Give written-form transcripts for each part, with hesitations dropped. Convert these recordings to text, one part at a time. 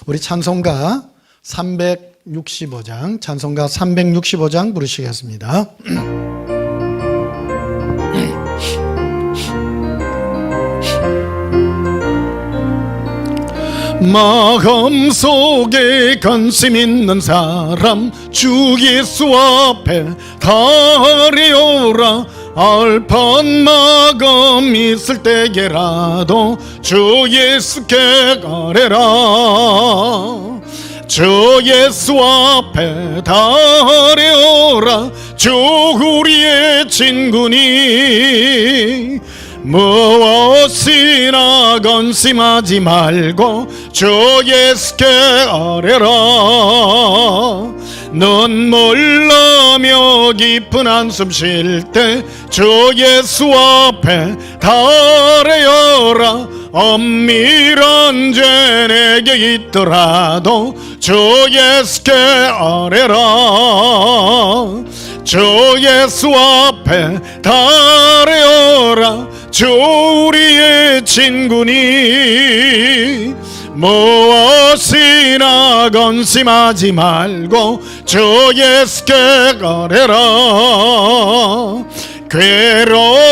우리 찬송가 365장, 찬송가 365장 부르시겠습니다. 마음속에 관심 있는 사람 주 예수 앞에 달려오라. 알판 마음 있을 때에라도 주 예수께 가래라. 주 예수 앞에 달려오라. 주 우리의 친구니 무엇이나 건심하지 말고 주 예수께 아뢰라. 눈물 나며 깊은 한숨 쉴 때 주 예수 앞에 달려오라. 엄밀한 죄 내게 있더라도 주 예수께 아뢰라. 주 예수 앞에 달려오라. 주 우리의 친구니 무엇이나 건심하지 말고 주 예수께 가래라.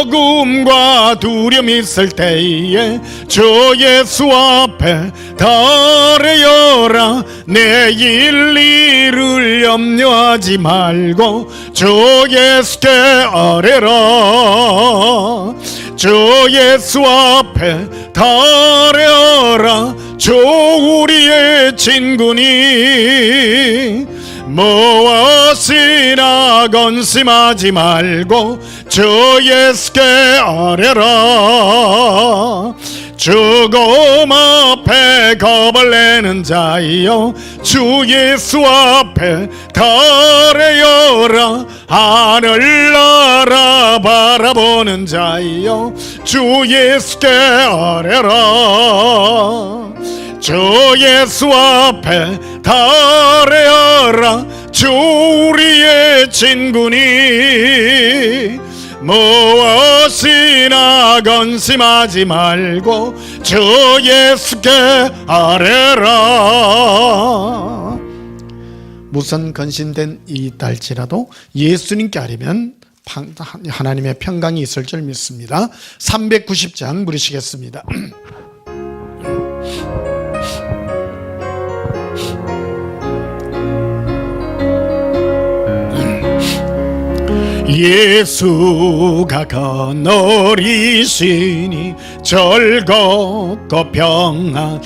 괴로움과 두려움 있을 때에 주 예수 앞에 달려오라. 내일 일을 염려하지 말고 주 예수께 아뢰라. 주 예수 앞에 달려오라. 주 우리의 친구니 무엇이나 건심하지 말고 주 예수께 아뢰라. 죽음 앞에 겁을 내는 자여 주 예수 앞에 달려오라. 하늘 나라 바라보는 자여 주 예수께 아뢰라. 주 예수 앞에 달려오라. 주 우리의 친구니 무엇이나 건심하지 말고 주 예수께 아뢰라. 무슨 건심된 이일지라도 예수님께 아뢰면 하나님의 평강이 있을 줄 믿습니다. 390장 부르시겠습니다. 예수가 거느리시니 즐겁고 평안하구나.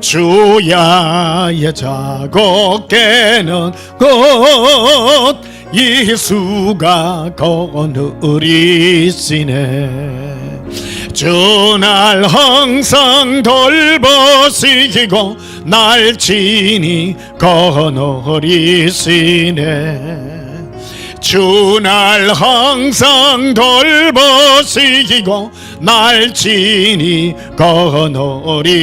주야의 자고 깨는 곳 예수가 거느리시네. 주 날 항상 돌보시고 날 친히 거느리시네. 주 날 항상 돌보시고 날 친히 거느리시네.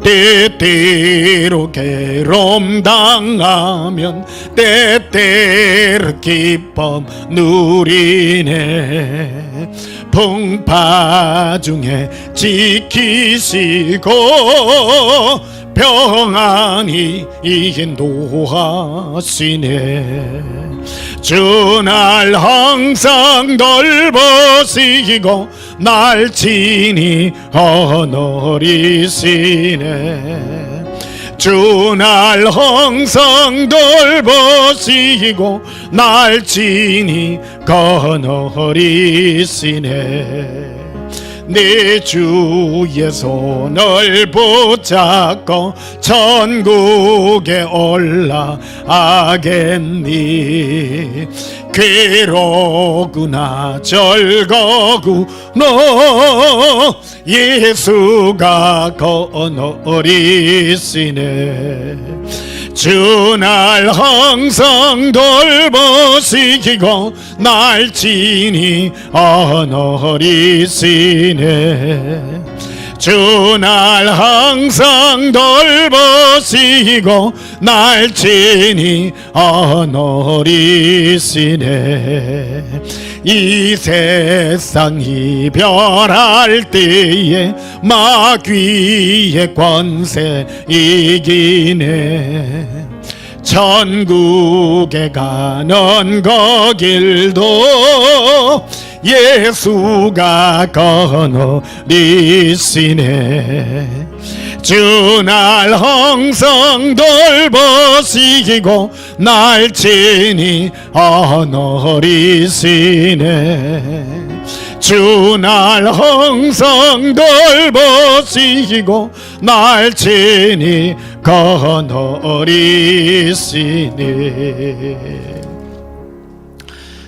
때때로 괴로움 당하면 때때로 기쁨 누리네. 풍파 중에 지키시고 평안히 인도하시네. 주 날 항상 돌보시고 날 친히 거느리시네. 주 날 항상 돌보시고 날 친히 거느리시네. 내 주의 손을 붙잡고 천국에 올라가겠니. 괴로구나 즐거구나 예수가 거느리시네. 주 날 항상 돌보시고 날 친히 거느리시네. 주 날 항상 돌보시고 날 친히 거느리시네. 이 세상 이별할 때에 마귀의 권세 이기네. 천국에 가는 그 길도 예수가 거느리시네. 주날 항상 돌보시고 날 친히 안으리시네. 주날 항상 돌보시고 날 친히 거느리시네.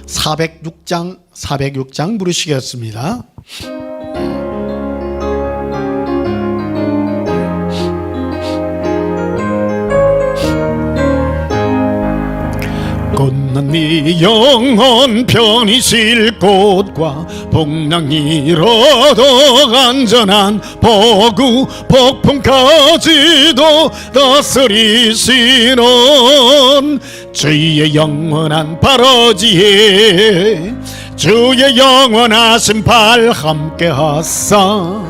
406장 부르시겠습니다. 곧는 네 영혼 편히 쉴 곳과 복랑이로도 안전한 보구 폭풍까지도 다스리시는 주의 영원한 바로지에 주의 영원하신 팔 함께하사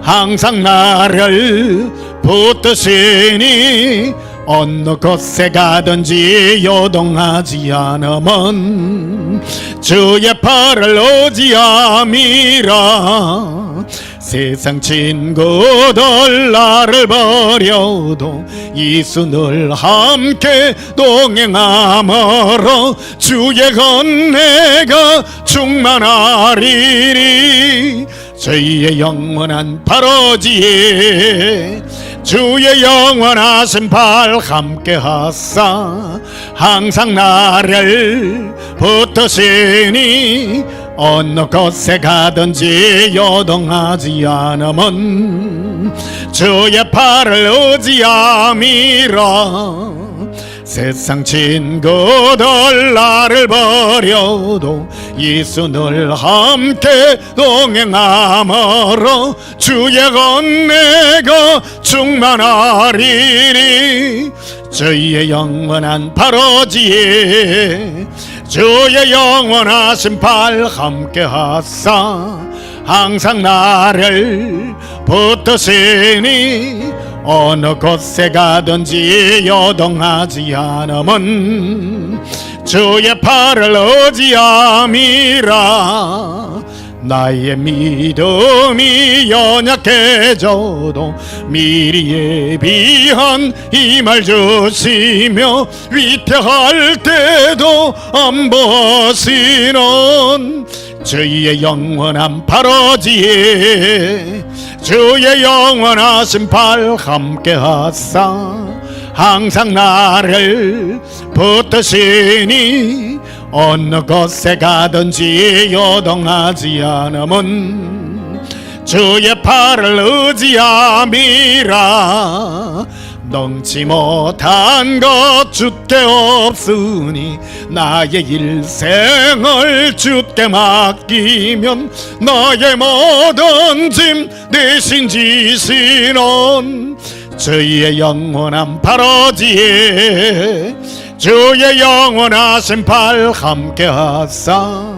항상 나를 붙드시니 어느 곳에 가든지 요동하지 않으면 주의 팔을 의지함이라. 세상 친구들 나를 버려도 예수를 함께 동행함으로 주의 은혜가 충만하리니. 주의 영원한 바로지에 주의 영원하신 팔 함께하사 항상 나를 붙드시니 어느 곳에 가든지 요동하지 않으면 주의 팔을 의지함이라. 세상 친구들 나를 버려도 예수를 함께 동행함으로 주의 은혜가 충만하리니. 주의 영원한 바로지에 주의 영원하신 팔 함께하사 항상 나를 붙드시니 어느 곳에 가든지 요동하지 않으면 주의 팔을 의지함이라. 나의 믿음이 연약해져도 미리 예비한 힘을 주시며 위태할 때도 안 보시는 주의 영원한 바로지에 주의 영원하신 팔 함께하사 항상 나를 붙드시니 어느 곳에 가든지 요동하지 않으면 주의 팔을 의지함이라. 넘지 못한 것 주께 없으니 나의 일생을 주께 맡기면 나의 모든 짐 대신 지시는 주의 영원한 바로지에 주의 영원하신 팔 함께하사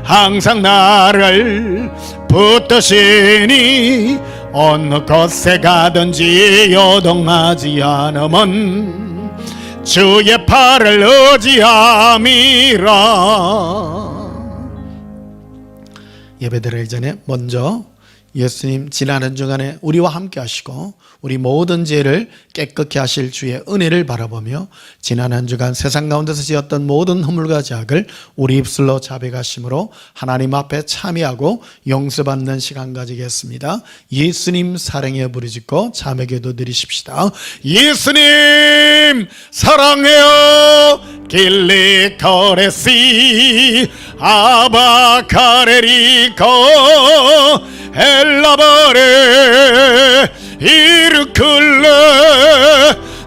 항상 나를 붙드시니 어느 곳에 가든지 요동하지 않으면 주의 팔을 의지함이라. 예배드리기 전에 먼저 예수님 지나는 주간에 우리와 함께 하시고 우리 모든 죄를 깨끗게 하실 주의 은혜를 바라보며 지난 한 주간 세상 가운데서 지었던 모든 허물과 죄악을 우리 입술로 자백하심으로 하나님 앞에 참여하고 용서받는 시간 가지겠습니다. 예수님 사랑해 부르짖고 자매기도 드리십시다. 예수님 사랑해요 길리커레시 아바카레리코 엘라바레 이르클레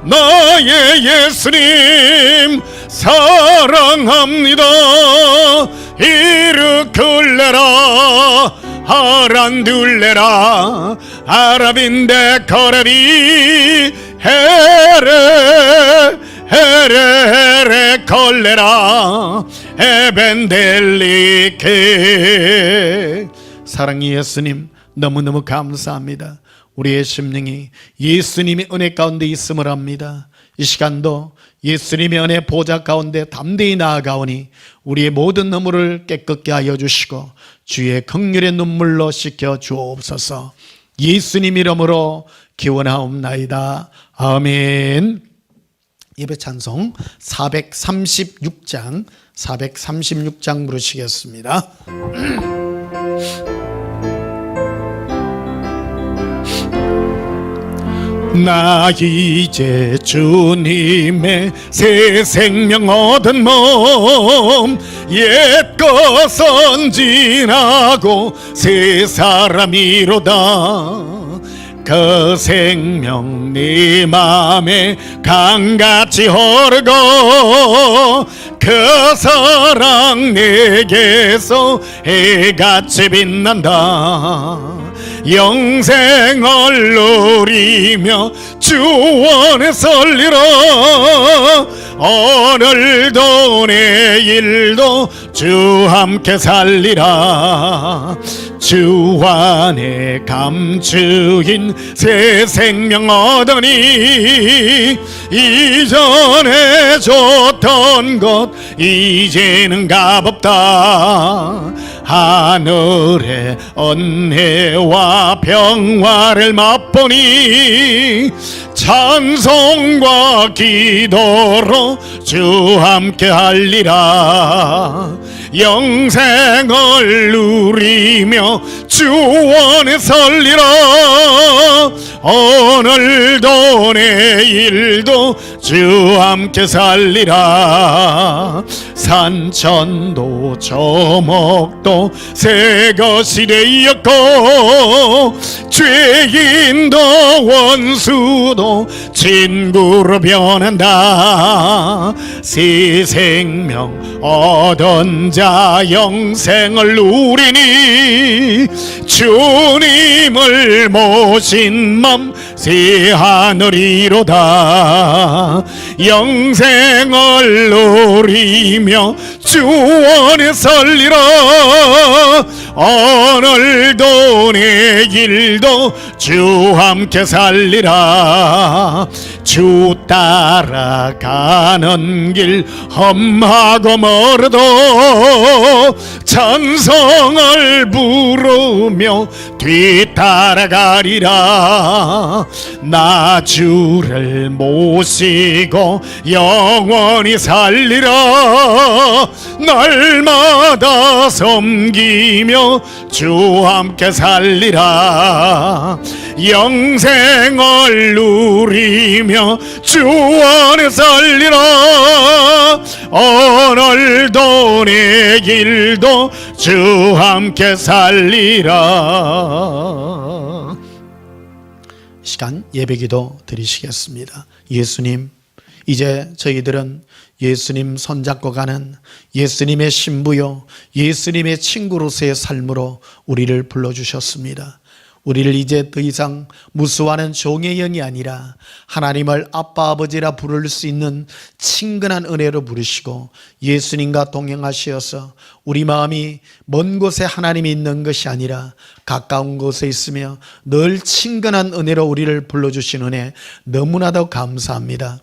나의 예수님 사랑합니다. 이르클레라 아란둘레라 아라빈데 거레비 헤레 에레레 콜레라 에벤델리케. 사랑의 예수님, 너무너무 감사합니다. 우리의 심령이 예수님의 은혜 가운데 있음을 압니다. 이 시간도 예수님의 은혜 보좌 가운데 담대히 나아가오니 우리의 모든 허물을 깨끗게 하여 주시고 주의 긍휼의 눈물로 씻겨 주옵소서. 예수님 이름으로 기원하옵나이다. 아멘. 예배 찬송 436장 부르시겠습니다. 나 이제 주님의 새 생명 얻은 몸, 옛 것은 지나고 새 사람이로다. 그 생명 네 맘에 강같이 흐르고 그 사랑 내게서 해같이 빛난다. 영생을 누리며 주원에 설리라. 오늘도 내일도 주 함께 살리라. 주 안에 감추인 새 생명 얻으니 이전에 줬던 것 이제는 값없다. 하늘의 은혜와 평화를 맛보니 찬송과 기도로 주 함께 할리라. 영생을 누리며 주원에 설리라. 오늘도 내일도 주 함께 살리라. 산천도 저목도 새 것이 되었고 죄인도 원수도 친구로 변한다. 새 생명 얻은 자 영생을 누리니 주님을 모신 맘 새 하늘이로다. 영생을 누리며 주원에 설리라. 오늘도 내일도 주 함께 살리라. 주 따라가는 길 험하고 멀어도 찬송을 부르며 뒤따라가리라. 나 주를 모시고 영원히 살리라. 날마다 섬기며 주 함께 살리라. 영생을 누리며 주 안에 살리라. 오늘도 내일도 주 함께 살리라. 시간 예배기도 드리시겠습니다. 예수님, 이제 저희들은 예수님 손잡고 가는 예수님의 신부요 예수님의 친구로서의 삶으로 우리를 불러주셨습니다. 우리를 이제 더 이상 무수하는 종의 영이 아니라 하나님을 아빠 아버지라 부를 수 있는 친근한 은혜로 부르시고 예수님과 동행하시어서 우리 마음이 먼 곳에 하나님이 있는 것이 아니라 가까운 곳에 있으며 늘 친근한 은혜로 우리를 불러주신 은혜 너무나도 감사합니다.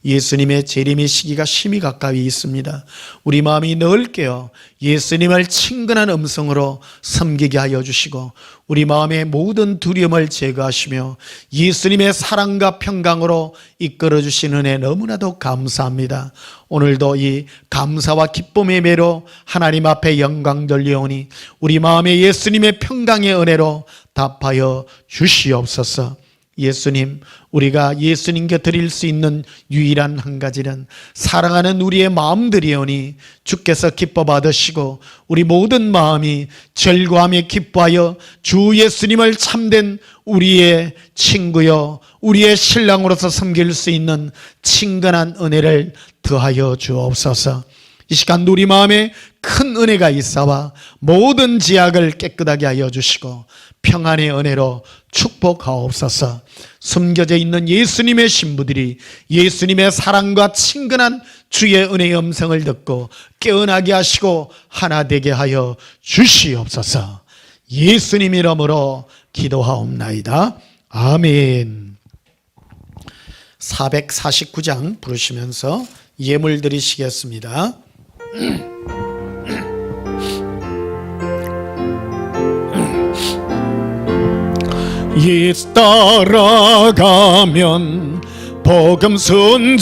예수님의 재림의 시기가 심히 가까이 있습니다. 우리 마음이 늘 깨어 예수님을 친근한 음성으로 섬기게 하여 주시고 우리 마음의 모든 두려움을 제거하시며 예수님의 사랑과 평강으로 이끌어 주신 은혜 너무나도 감사합니다. 오늘도 이 감사와 기쁨의 매로 하나님 앞에 영광 돌려오니 우리 마음에 예수님의 평강의 은혜로 답하여 주시옵소서. 예수님, 우리가 예수님께 드릴 수 있는 유일한 한 가지는 사랑하는 우리의 마음들이오니 주께서 기뻐 받으시고 우리 모든 마음이 절구하며 기뻐하여 주 예수님을 참된 우리의 친구여 우리의 신랑으로서 섬길 수 있는 친근한 은혜를 더하여 주옵소서. 이 시간 우리 마음에 큰 은혜가 있사와 모든 지약을 깨끗하게 하여 주시고 평안의 은혜로 축복하옵소서. 숨겨져 있는 예수님의 신부들이 예수님의 사랑과 친근한 주의 은혜의 음성을 듣고 깨어나게 하시고 하나 되게 하여 주시옵소서. 예수님 이름으로 기도하옵나이다. 아멘. 449장 부르시면서 예물 드리시겠습니다. 예수 따라가면 복음 순종하면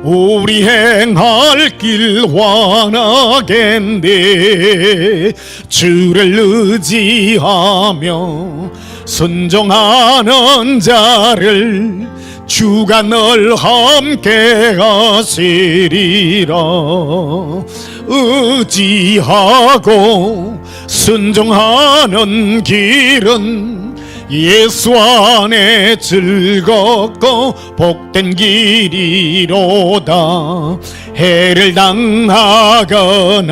우리 행할 길 완하겠네. 주를 의지하며 순종하는 자를 주가 늘 함께 하시리라. 의지하고 순종하는 길은 예수 안에 즐겁고 복된 길이로다. 해를 당하거나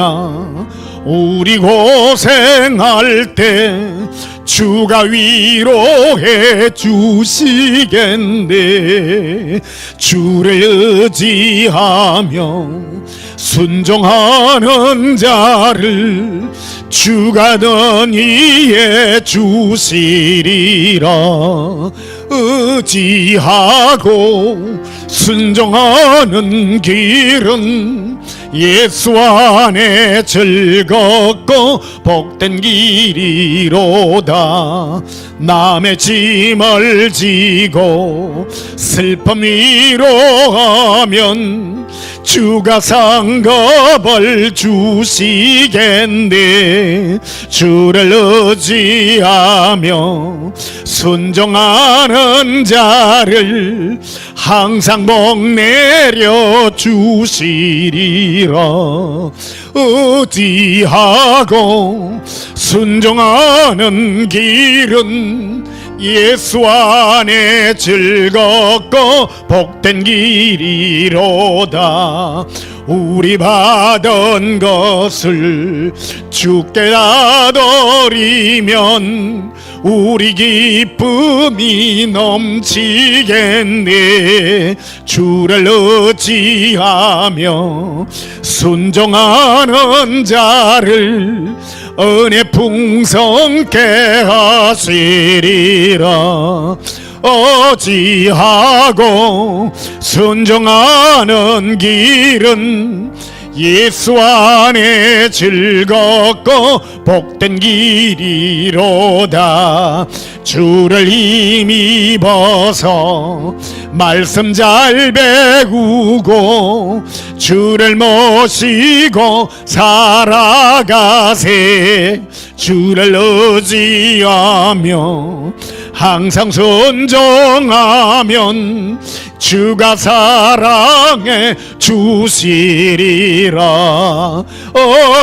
우리 고생할 때 주가 위로해 주시겠네. 주를 의지하며 순종하는 자를 주가 능히해 주시리라. 의지하고 순종하는 길은 예수 안에 즐겁고 복된 길이로다. 남의 짐을 지고 슬픔 위로하면 주가 상급을 주시겠네. 주를 의지하며 순종하는 자를 항상 복 내려 주시리라. 의지하고 순종하는 길은 예수 안에 즐겁고 복된 길이로다. 우리 받은 것을 주께 나돌이면 우리 기쁨이 넘치겠네. 주를 의지하며 순종하는 자를 은혜 풍성케 하시리라. 의지하고 순종하는 길은 예수 안에 즐겁고 복된 길이로다. 주를 힘입어서 말씀 잘 배우고 주를 모시고 살아가세. 주를 의지하며 항상 순종하면 주가 사랑해 주시리라.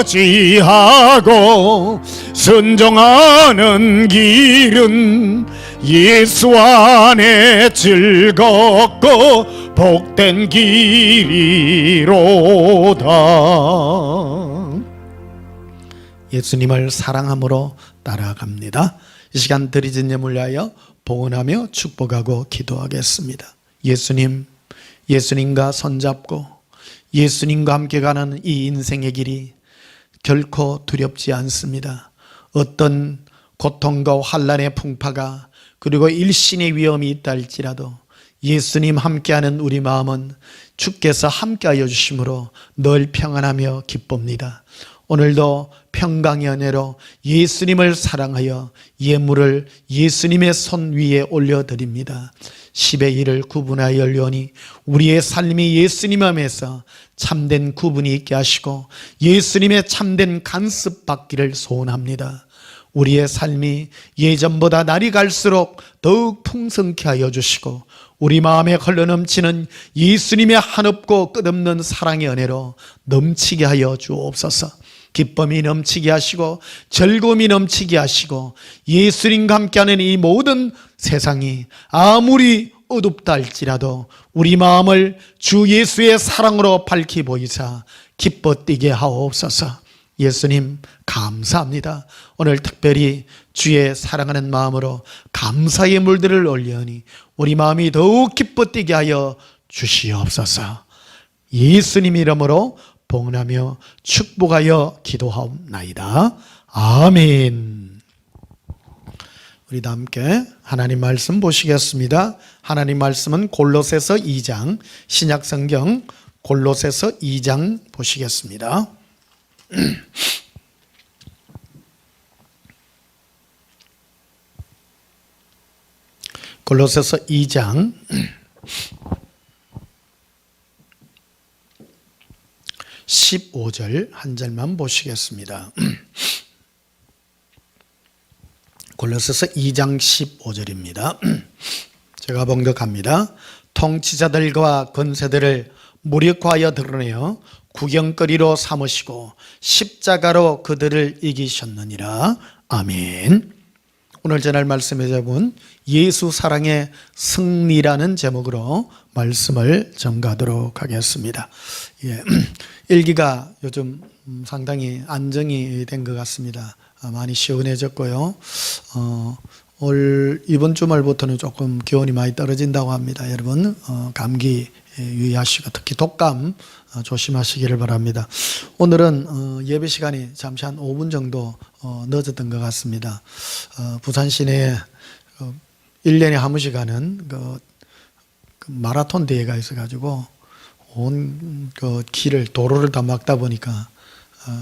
의지하고 순종하는 길은 예수 안에 즐겁고 복된 길이로다. 예수님을 사랑함으로 따라갑니다. 이 시간 드리진 예물 위하여 봉헌하며 축복하고 기도하겠습니다. 예수님, 예수님과 손잡고 예수님과 함께 가는 이 인생의 길이 결코 두렵지 않습니다. 어떤 고통과 환난의 풍파가 그리고 일신의 위험이 있다 할지라도 예수님 함께하는 우리 마음은 주께서 함께하여 주심으로 늘 평안하며 기쁩니다. 오늘도 평강의 은혜로 예수님을 사랑하여 예물을 예수님의 손 위에 올려드립니다. 10의 1을 구분하여 열려니 우리의 삶이 예수님 안에서 참된 구분이 있게 하시고 예수님의 참된 간섭 받기를 소원합니다. 우리의 삶이 예전보다 날이 갈수록 더욱 풍성케 하여 주시고 우리 마음에 흘러넘치는 예수님의 한없고 끝없는 사랑의 은혜로 넘치게 하여 주옵소서. 기쁨이 넘치게 하시고 즐거움이 넘치게 하시고 예수님과 함께하는 이 모든 세상이 아무리 어둡다 할지라도 우리 마음을 주 예수의 사랑으로 밝히 보이사 기뻐 뛰게 하옵소서. 예수님 감사합니다. 오늘 특별히 주의 사랑하는 마음으로 감사의 물들을 올려니 우리 마음이 더욱 기뻐 뛰게 하여 주시옵소서. 예수님 이름으로 복나며 축복하여 기도하옵나이다. 아멘. 우리 다 함께 하나님 말씀 보시겠습니다. 하나님 말씀은 골로새서 2장, 신약성경 골로새서 2장 보시겠습니다. 골로새서 2장 15절 한 절만 보시겠습니다. 골로새서 2장 15절입니다. 제가 봉독합니다. 통치자들과 권세들을 무력화하여 드러내어 구경거리로 삼으시고 십자가로 그들을 이기셨느니라. 아멘. 오늘 전할 말씀의 제목은 예수 사랑의 승리라는 제목으로 말씀을 전가하도록 하겠습니다. 일기가 요즘 상당히 안정이 된 것 같습니다. 많이 시원해졌고요. 이번 주말부터는 조금 기온이 많이 떨어진다고 합니다. 여러분 감기 유의하시고 특히 독감 조심하시기를 바랍니다. 오늘은 예배 시간이 잠시 한 5분 정도 늦었던 것 같습니다. 부산 시내에 1년에 한 번씩 하는 그 마라톤 대회가 있어가지고 온 그 길을 도로를 다 막다 보니까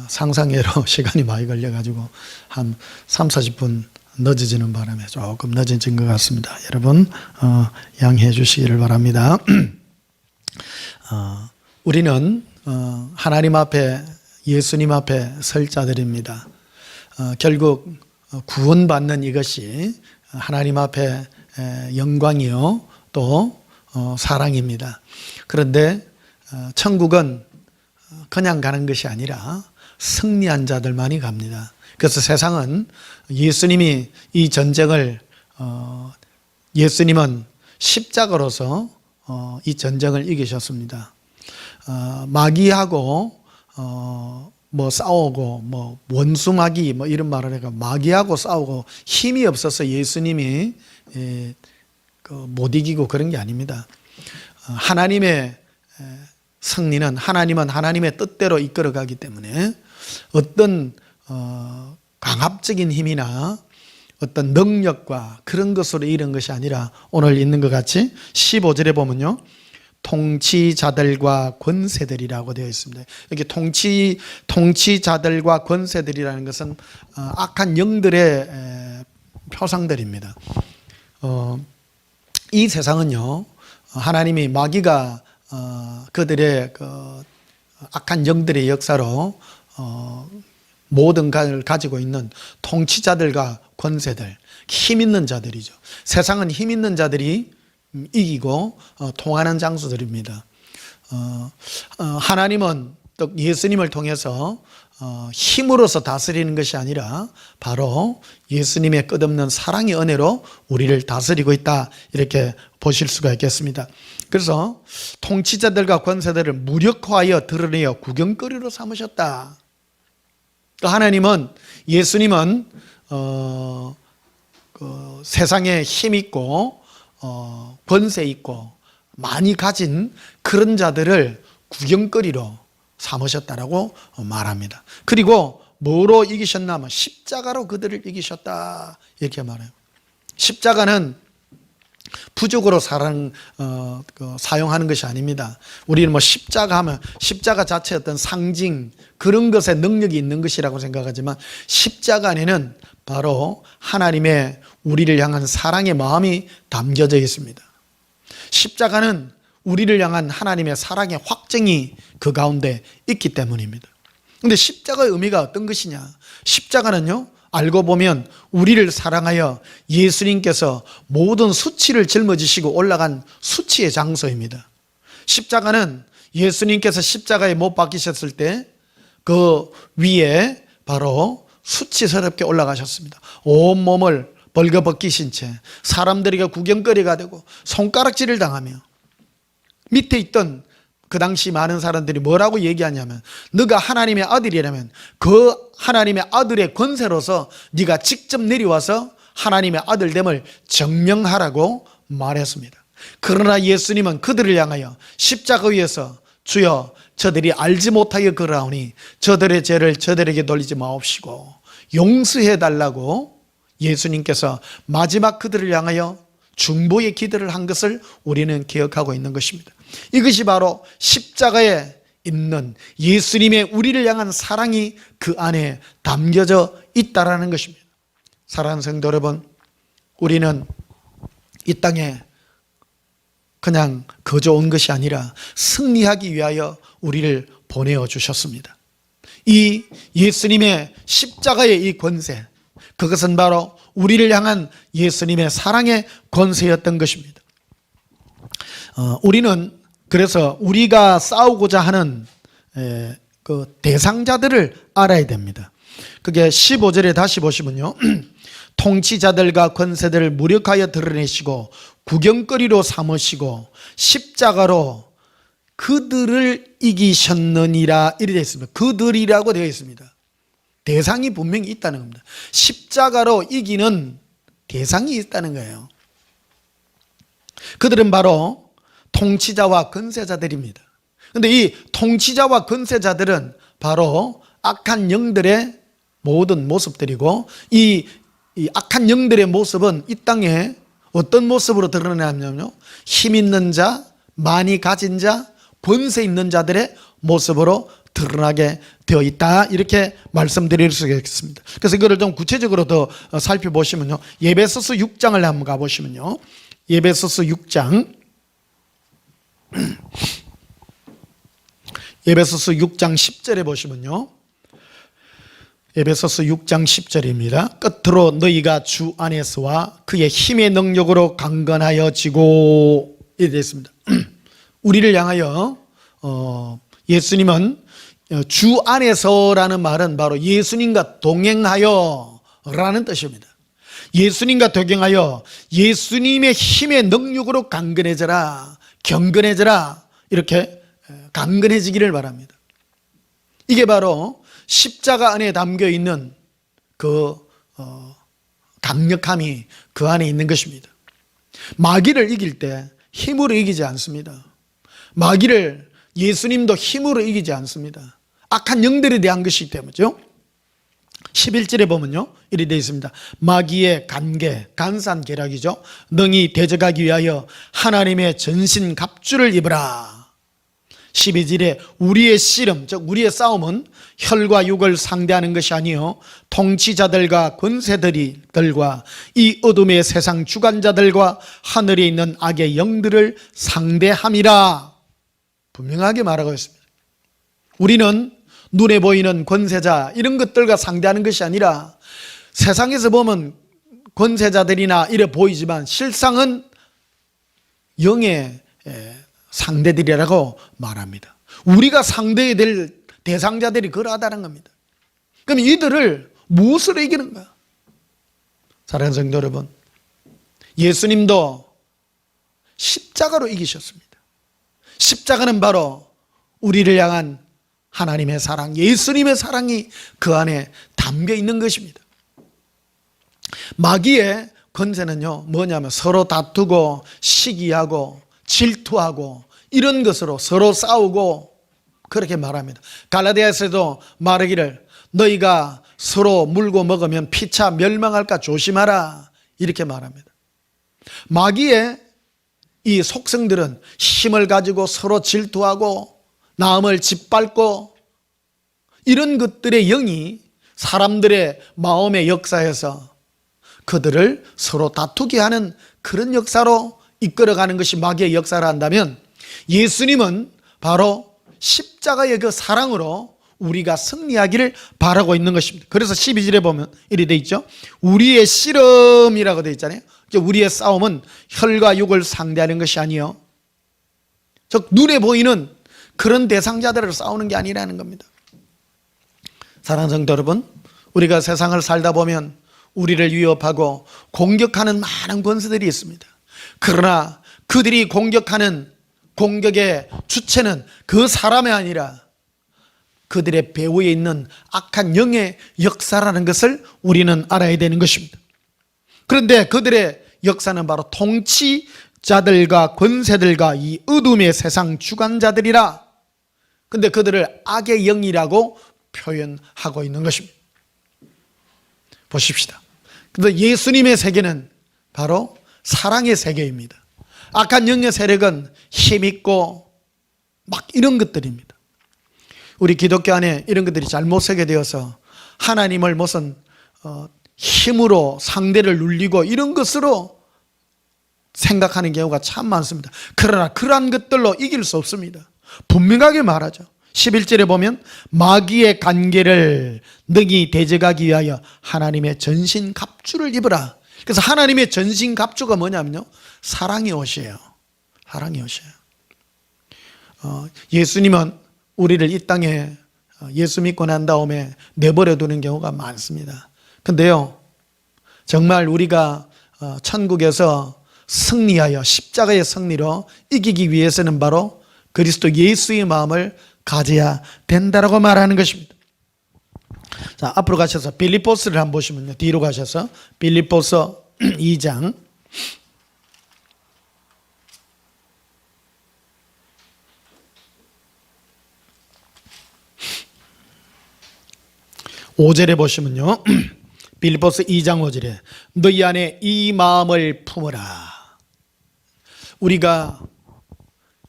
상상외로 시간이 많이 걸려가지고 한 30-40분 늦어지는 바람에 조금 늦어진 것 같습니다. 여러분 양해해 주시기를 바랍니다. 우리는 하나님 앞에 예수님 앞에 설 자들입니다. 결국 구원받는 이것이 하나님 앞에 영광이요 또 사랑입니다. 그런데 천국은 그냥 가는 것이 아니라 승리한 자들만이 갑니다. 그래서 세상은 예수님이 이 전쟁을 예수님은 십자가로서 이 전쟁을 이기셨습니다. 마귀하고 뭐 싸우고 뭐 원수 마귀 뭐 이런 말을 해가 마귀하고 싸우고 힘이 없어서 예수님이 못 이기고 그런 게 아닙니다. 하나님의 승리는 하나님은 하나님의 뜻대로 이끌어가기 때문에 어떤 강압적인 힘이나 어떤 능력과 그런 것으로 이런 것이 아니라 오늘 있는 것 같이 15절에 보면요. 통치자들과 권세들이라고 되어 있습니다. 여기 통치자들과 권세들이라는 것은 악한 영들의 표상들입니다. 이 세상은요. 하나님이 마귀가 그들의 그 악한 영들의 역사로 모든 것을 가지고 있는 통치자들과 권세들, 힘 있는 자들이죠. 세상은 힘 있는 자들이 이기고 통하는 장소들입니다. 하나님은 또 예수님을 통해서 힘으로서 다스리는 것이 아니라 바로 예수님의 끝없는 사랑의 은혜로 우리를 다스리고 있다 이렇게 보실 수가 있겠습니다. 그래서 통치자들과 권세들을 무력화하여 드러내어 구경거리로 삼으셨다. 하나님은 예수님은 그 세상에 힘 있고 권세 있고 많이 가진 그런 자들을 구경거리로 삼으셨다라고 말합니다. 그리고 뭐로 이기셨나 하면 십자가로 그들을 이기셨다 이렇게 말해요. 십자가는 부족으로 사용하는 것이 아닙니다. 우리는 뭐 십자가 하면 십자가 자체의 어떤 상징 그런 것에 능력이 있는 것이라고 생각하지만 십자가 안에는 바로 하나님의 우리를 향한 사랑의 마음이 담겨져 있습니다. 십자가는 우리를 향한 하나님의 사랑의 확증이 그 가운데 있기 때문입니다. 그런데 십자가의 의미가 어떤 것이냐? 십자가는요, 알고 보면 우리를 사랑하여 예수님께서 모든 수치를 짊어지시고 올라간 수치의 장소입니다. 십자가는 예수님께서 십자가에 못 박히셨을 때 그 위에 바로 수치스럽게 올라가셨습니다. 온몸을 벌거벗기신 채 사람들에게 구경거리가 되고 손가락질을 당하며 밑에 있던 그 당시 많은 사람들이 뭐라고 얘기하냐면, 너가 하나님의 아들이라면 그 하나님의 아들의 권세로서 네가 직접 내려와서 하나님의 아들됨을 증명하라고 말했습니다. 그러나 예수님은 그들을 향하여 십자가 위에서 주여 저들이 알지 못하여 그러하오니 저들의 죄를 저들에게 돌리지 마옵시고 용서해 달라고 예수님께서 마지막 그들을 향하여 중보의 기도를 한 것을 우리는 기억하고 있는 것입니다. 이것이 바로 십자가에 있는 예수님의 우리를 향한 사랑이 그 안에 담겨져 있다라는 것입니다. 사랑하는 성도 여러분, 우리는 이 땅에 그냥 거저 온 것이 아니라 승리하기 위하여 우리를 보내어 주셨습니다. 이 예수님의 십자가의 이 권세, 그것은 바로 우리를 향한 예수님의 사랑의 권세였던 것입니다. 우리는 그래서 우리가 싸우고자 하는 그 대상자들을 알아야 됩니다. 그게 15절에 다시 보시면요, 통치자들과 권세들을 무력하여 드러내시고 구경거리로 삼으시고 십자가로 그들을 이기셨느니라 이렇게 되어 있습니다. 그들이라고 되어 있습니다. 대상이 분명히 있다는 겁니다. 십자가로 이기는 대상이 있다는 거예요. 그들은 바로 통치자와 권세자들입니다. 그런데 이 통치자와 권세자들은 바로 악한 영들의 모든 모습들이고, 이 악한 영들의 모습은 이 땅에 어떤 모습으로 드러나냐면요, 힘 있는 자, 많이 가진 자, 권세 있는 자들의 모습으로 드러나게 되어 있다, 이렇게 말씀드릴 수 있겠습니다. 그래서 이거를 좀 구체적으로 더 살펴보시면요, 에베소서 6장을 한번 가보시면요, 에베소서 6장 에베소서 6장 10절에 보시면요, 에베소서 6장 10절입니다. 끝으로 너희가 주 안에서와 그의 힘의 능력으로 강건하여지고, 이렇게 되어 있습니다. 우리를 향하여 예수님은 주 안에서라는 말은 바로 예수님과 동행하여 라는 뜻입니다. 예수님과 동행하여 예수님의 힘의 능력으로 강건해져라, 경건해져라, 이렇게 강건해지기를 바랍니다. 이게 바로 십자가 안에 담겨 있는 그 강력함이 그 안에 있는 것입니다. 마귀를 이길 때 힘으로 이기지 않습니다. 마귀를 예수님도 힘으로 이기지 않습니다. 악한 영들에 대한 것이기 때문이죠. 11절에 보면요, 이렇게 되어 있습니다. 마귀의 간계, 간산계략이죠. 능히 대적하기 위하여 하나님의 전신 갑주를 입으라. 12절에 우리의 씨름, 즉 우리의 싸움은 혈과 육을 상대하는 것이 아니요 통치자들과 권세들과 이 어둠의 세상 주관자들과 하늘에 있는 악의 영들을 상대함이라. 분명하게 말하고 있습니다. 우리는 눈에 보이는 권세자 이런 것들과 상대하는 것이 아니라, 세상에서 보면 권세자들이나 이래 보이지만 실상은 영의 상대들이라고 말합니다. 우리가 상대해야 될 대상자들이 그러하다는 겁니다. 그럼 이들을 무엇으로 이기는가? 사랑하는 성도 여러분, 예수님도 십자가로 이기셨습니다. 십자가는 바로 우리를 향한 하나님의 사랑, 예수님의 사랑이 그 안에 담겨 있는 것입니다. 마귀의 권세는요, 뭐냐면 서로 다투고 시기하고 질투하고 이런 것으로 서로 싸우고 그렇게 말합니다. 갈라디아서도 말하기를 너희가 서로 물고 먹으면 피차 멸망할까 조심하라, 이렇게 말합니다. 마귀의 이 속성들은 힘을 가지고 서로 질투하고 남을 짓밟고 이런 것들의 영이 사람들의 마음의 역사에서 그들을 서로 다투게 하는 그런 역사로 이끌어가는 것이 마귀의 역사라 한다면, 예수님은 바로 십자가의 그 사랑으로 우리가 승리하기를 바라고 있는 것입니다. 그래서 12절에 보면 이렇게 돼 있죠. 우리의 씨름이라고 돼 있잖아요. 우리의 싸움은 혈과 육을 상대하는 것이 아니요, 즉 눈에 보이는 그런 대상자들을 싸우는 게 아니라는 겁니다. 사랑하는 성도 여러분, 우리가 세상을 살다 보면 우리를 위협하고 공격하는 많은 권세들이 있습니다. 그러나 그들이 공격하는 공격의 주체는 그 사람이 아니라 그들의 배후에 있는 악한 영의 역사라는 것을 우리는 알아야 되는 것입니다. 그런데 그들의 역사는 바로 통치자들과 권세들과 이 어둠의 세상 주관자들이라. 근데 그들을 악의 영이라고 표현하고 있는 것입니다. 보십시다. 그런데 예수님의 세계는 바로 사랑의 세계입니다. 악한 영의 세력은 힘있고 막 이런 것들입니다. 우리 기독교 안에 이런 것들이 잘못 세계되어서 하나님을 무슨 힘으로 상대를 눌리고 이런 것으로 생각하는 경우가 참 많습니다. 그러나 그러한 것들로 이길 수 없습니다. 분명하게 말하죠. 11절에 보면 마귀의 관계를 능히 대적하기 위하여 하나님의 전신 갑주를 입으라. 그래서 하나님의 전신 갑주가 뭐냐면요, 사랑의 옷이에요. 사랑의 옷이에요. 예수님은 우리를 이 땅에 예수 믿고 난 다음에 내버려 두는 경우가 많습니다. 근데요, 정말 우리가 천국에서 승리하여 십자가의 승리로 이기기 위해서는 바로 그리스도 예수의 마음을 가져야 된다라고 말하는 것입니다. 자, 앞으로 가셔서 빌립보스를 한번 보시면요, 뒤로 가셔서 빌립보서 2장 5절에 보시면요, 빌립보서 2장 5절에 너희 안에 이 마음을 품으라. 우리가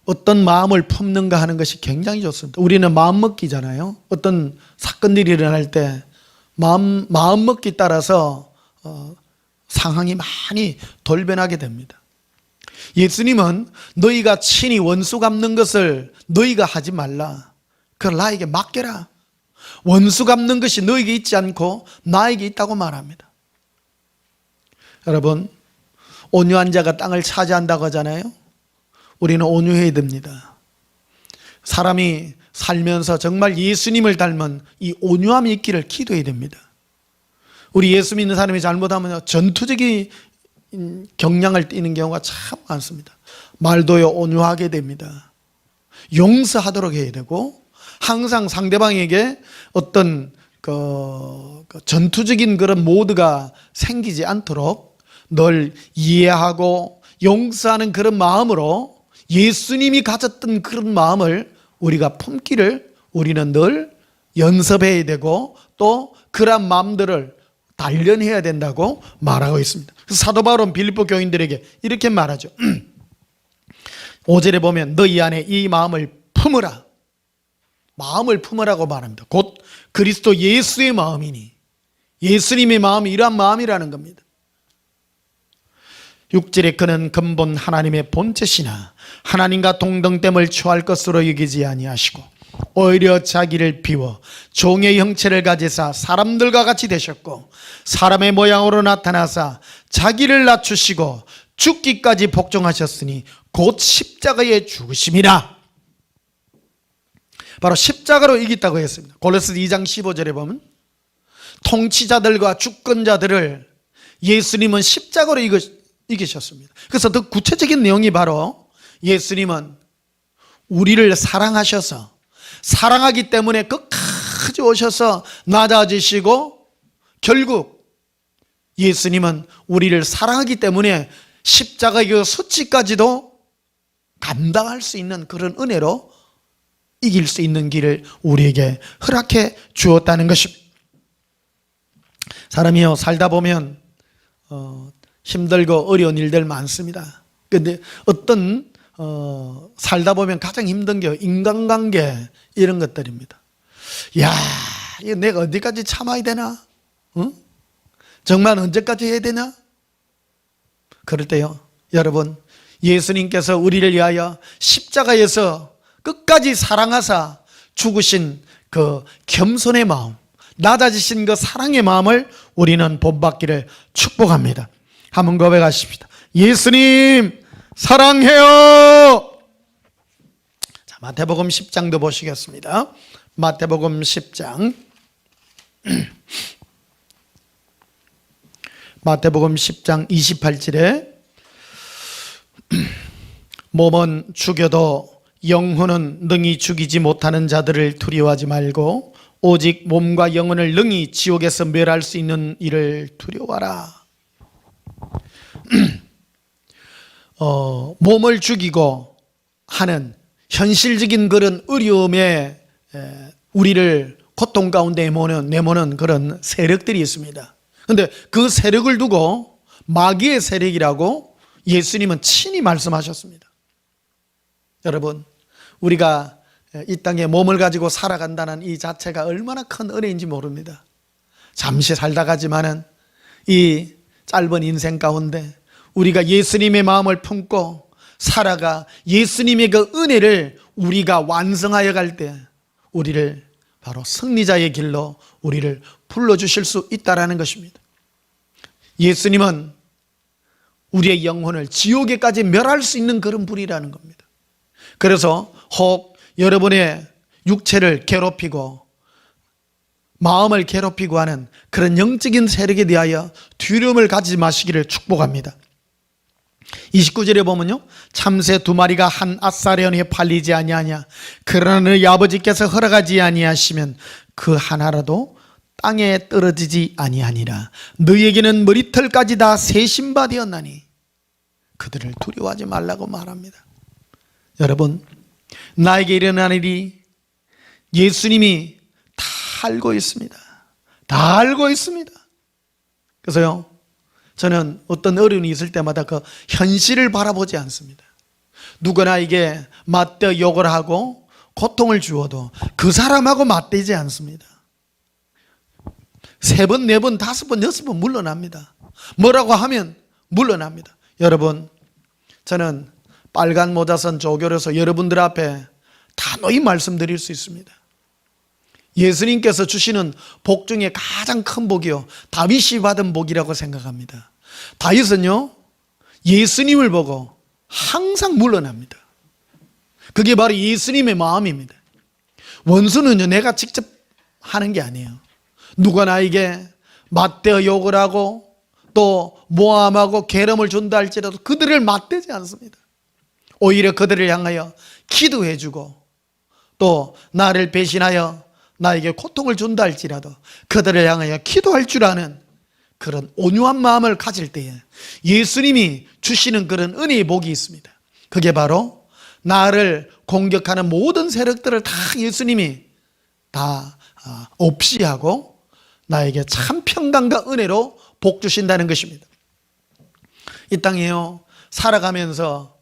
어떤 마음을 품는가 하는 것이 굉장히 좋습니다. 우리는 마음먹기잖아요. 어떤 사건들이 일어날 때 마음먹기 따라서 상황이 많이 돌변하게 됩니다. 예수님은 너희가 친히 원수 갚는 것을 너희가 하지 말라. 그걸 나에게 맡겨라. 원수 갚는 것이 너에게 있지 않고 나에게 있다고 말합니다. 여러분, 온유한 자가 땅을 차지한다고 하잖아요. 우리는 온유해야 됩니다. 사람이 살면서 정말 예수님을 닮은 이 온유함이 있기를 기도해야 됩니다. 우리 예수 믿는 사람이 잘못하면 전투적인 경량을 띠는 경우가 참 많습니다. 말도요, 온유하게 됩니다. 용서하도록 해야 되고, 항상 상대방에게 어떤 전투적인 그런 모드가 생기지 않도록 늘 이해하고 용서하는 그런 마음으로 예수님이 가졌던 그런 마음을 우리가 품기를 우리는 늘 연습해야 되고, 또 그런 마음들을 단련해야 된다고 말하고 있습니다. 그래서 사도 바울은 빌립보 교인들에게 이렇게 말하죠. 5절에 보면 너희 안에 이 마음을 품으라. 마음을 품으라고 말합니다. 곧 그리스도 예수의 마음이니, 예수님의 마음이 이러한 마음이라는 겁니다. 6절에 그는 근본 하나님의 본체시나 하나님과 동등됨을 취할 것으로 여기지 아니하시고 오히려 자기를 비워 종의 형체를 가지사 사람들과 같이 되셨고 사람의 모양으로 나타나사 자기를 낮추시고 죽기까지 복종하셨으니 곧 십자가에 죽으심이라. 바로 십자가로 이겼다고 했습니다. 골로새 2장 15절에 보면 통치자들과 주권자들을 예수님은 십자가로 이기셨습니다. 그래서 더 구체적인 내용이 바로 예수님은 우리를 사랑하셔서, 사랑하기 때문에 끝까지 오셔서 낮아지시고, 결국 예수님은 우리를 사랑하기 때문에 십자가의 수치까지도 감당할 수 있는 그런 은혜로 이길 수 있는 길을 우리에게 허락해 주었다는 것입니다. 사람이요, 살다 보면 힘들고 어려운 일들 많습니다. 그런데 어떤 살다 보면 가장 힘든 게 인간관계, 이런 것들입니다. 야, 이거 내가 어디까지 참아야 되나? 응? 정말 언제까지 해야 되나? 그럴 때요, 여러분, 예수님께서 우리를 위하여 십자가에서 끝까지 사랑하사 죽으신 그 겸손의 마음, 낮아지신 그 사랑의 마음을 우리는 본받기를 축복합니다. 한번 고백하십시다. 예수님 사랑해요. 자, 마태복음 10장도 보시겠습니다. 마태복음 10장 마태복음 10장 28절에 몸은 죽여도 영혼은 능히 죽이지 못하는 자들을 두려워하지 말고 오직 몸과 영혼을 능히 지옥에서 멸할 수 있는 이를 두려워하라. 몸을 죽이고 하는 현실적인 그런 어려움에 우리를 고통 가운데 내모는 그런 세력들이 있습니다. 그런데 그 세력을 두고 마귀의 세력이라고 예수님은 친히 말씀하셨습니다. 여러분, 우리가 이 땅에 몸을 가지고 살아간다는 이 자체가 얼마나 큰 은혜인지 모릅니다. 잠시 살다 가지만은 이 짧은 인생 가운데 우리가 예수님의 마음을 품고 살아가 예수님의 그 은혜를 우리가 완성하여 갈 때 우리를 바로 승리자의 길로 우리를 불러주실 수 있다는 것입니다. 예수님은 우리의 영혼을 지옥에까지 멸할 수 있는 그런 불이라는 겁니다. 그래서 혹 여러분의 육체를 괴롭히고 마음을 괴롭히고 하는 그런 영적인 세력에 대하여 두려움을 가지지 마시기를 축복합니다. 29절에 보면요, 참새 2마리가 한 앗사련에 팔리지 아니하냐. 그러나 너희 아버지께서 허락하지 아니하시면 그 하나라도 땅에 떨어지지 아니하니라. 너희에게는 머리털까지 다 세신바 되었나니 그들을 두려워하지 말라고 말합니다. 여러분, 나에게 일어난 일이 예수님이 다 알고 있습니다. 다 알고 있습니다. 그래서요, 저는 어떤 어려움이 있을 때마다 그 현실을 바라보지 않습니다. 누구나 이게 맞대 욕을 하고 고통을 주어도 그 사람하고 맞대지 않습니다. 3번, 4번, 5번, 6번 물러납니다. 뭐라고 하면 물러납니다. 여러분, 저는 빨간 모자 쓴 조교로서 여러분들 앞에 단호히 말씀드릴 수 있습니다. 예수님께서 주시는 복 중에 가장 큰 복이요, 다윗이 받은 복이라고 생각합니다. 다윗은요, 예수님을 보고 항상 물러납니다. 그게 바로 예수님의 마음입니다. 원수는요, 내가 직접 하는 게 아니에요. 누가 나에게 맞대어 욕을 하고 또 모함하고 계름을 준다 할지라도 그들을 맞대지 않습니다. 오히려 그들을 향하여 기도해주고 또 나를 배신하여 나에게 고통을 준다 할지라도 그들을 향하여 기도할 줄 아는 그런 온유한 마음을 가질 때에 예수님이 주시는 그런 은혜의 복이 있습니다. 그게 바로 나를 공격하는 모든 세력들을 다 예수님이 다 없이 하고 나에게 참 평강과 은혜로 복 주신다는 것입니다. 이 땅에요, 살아가면서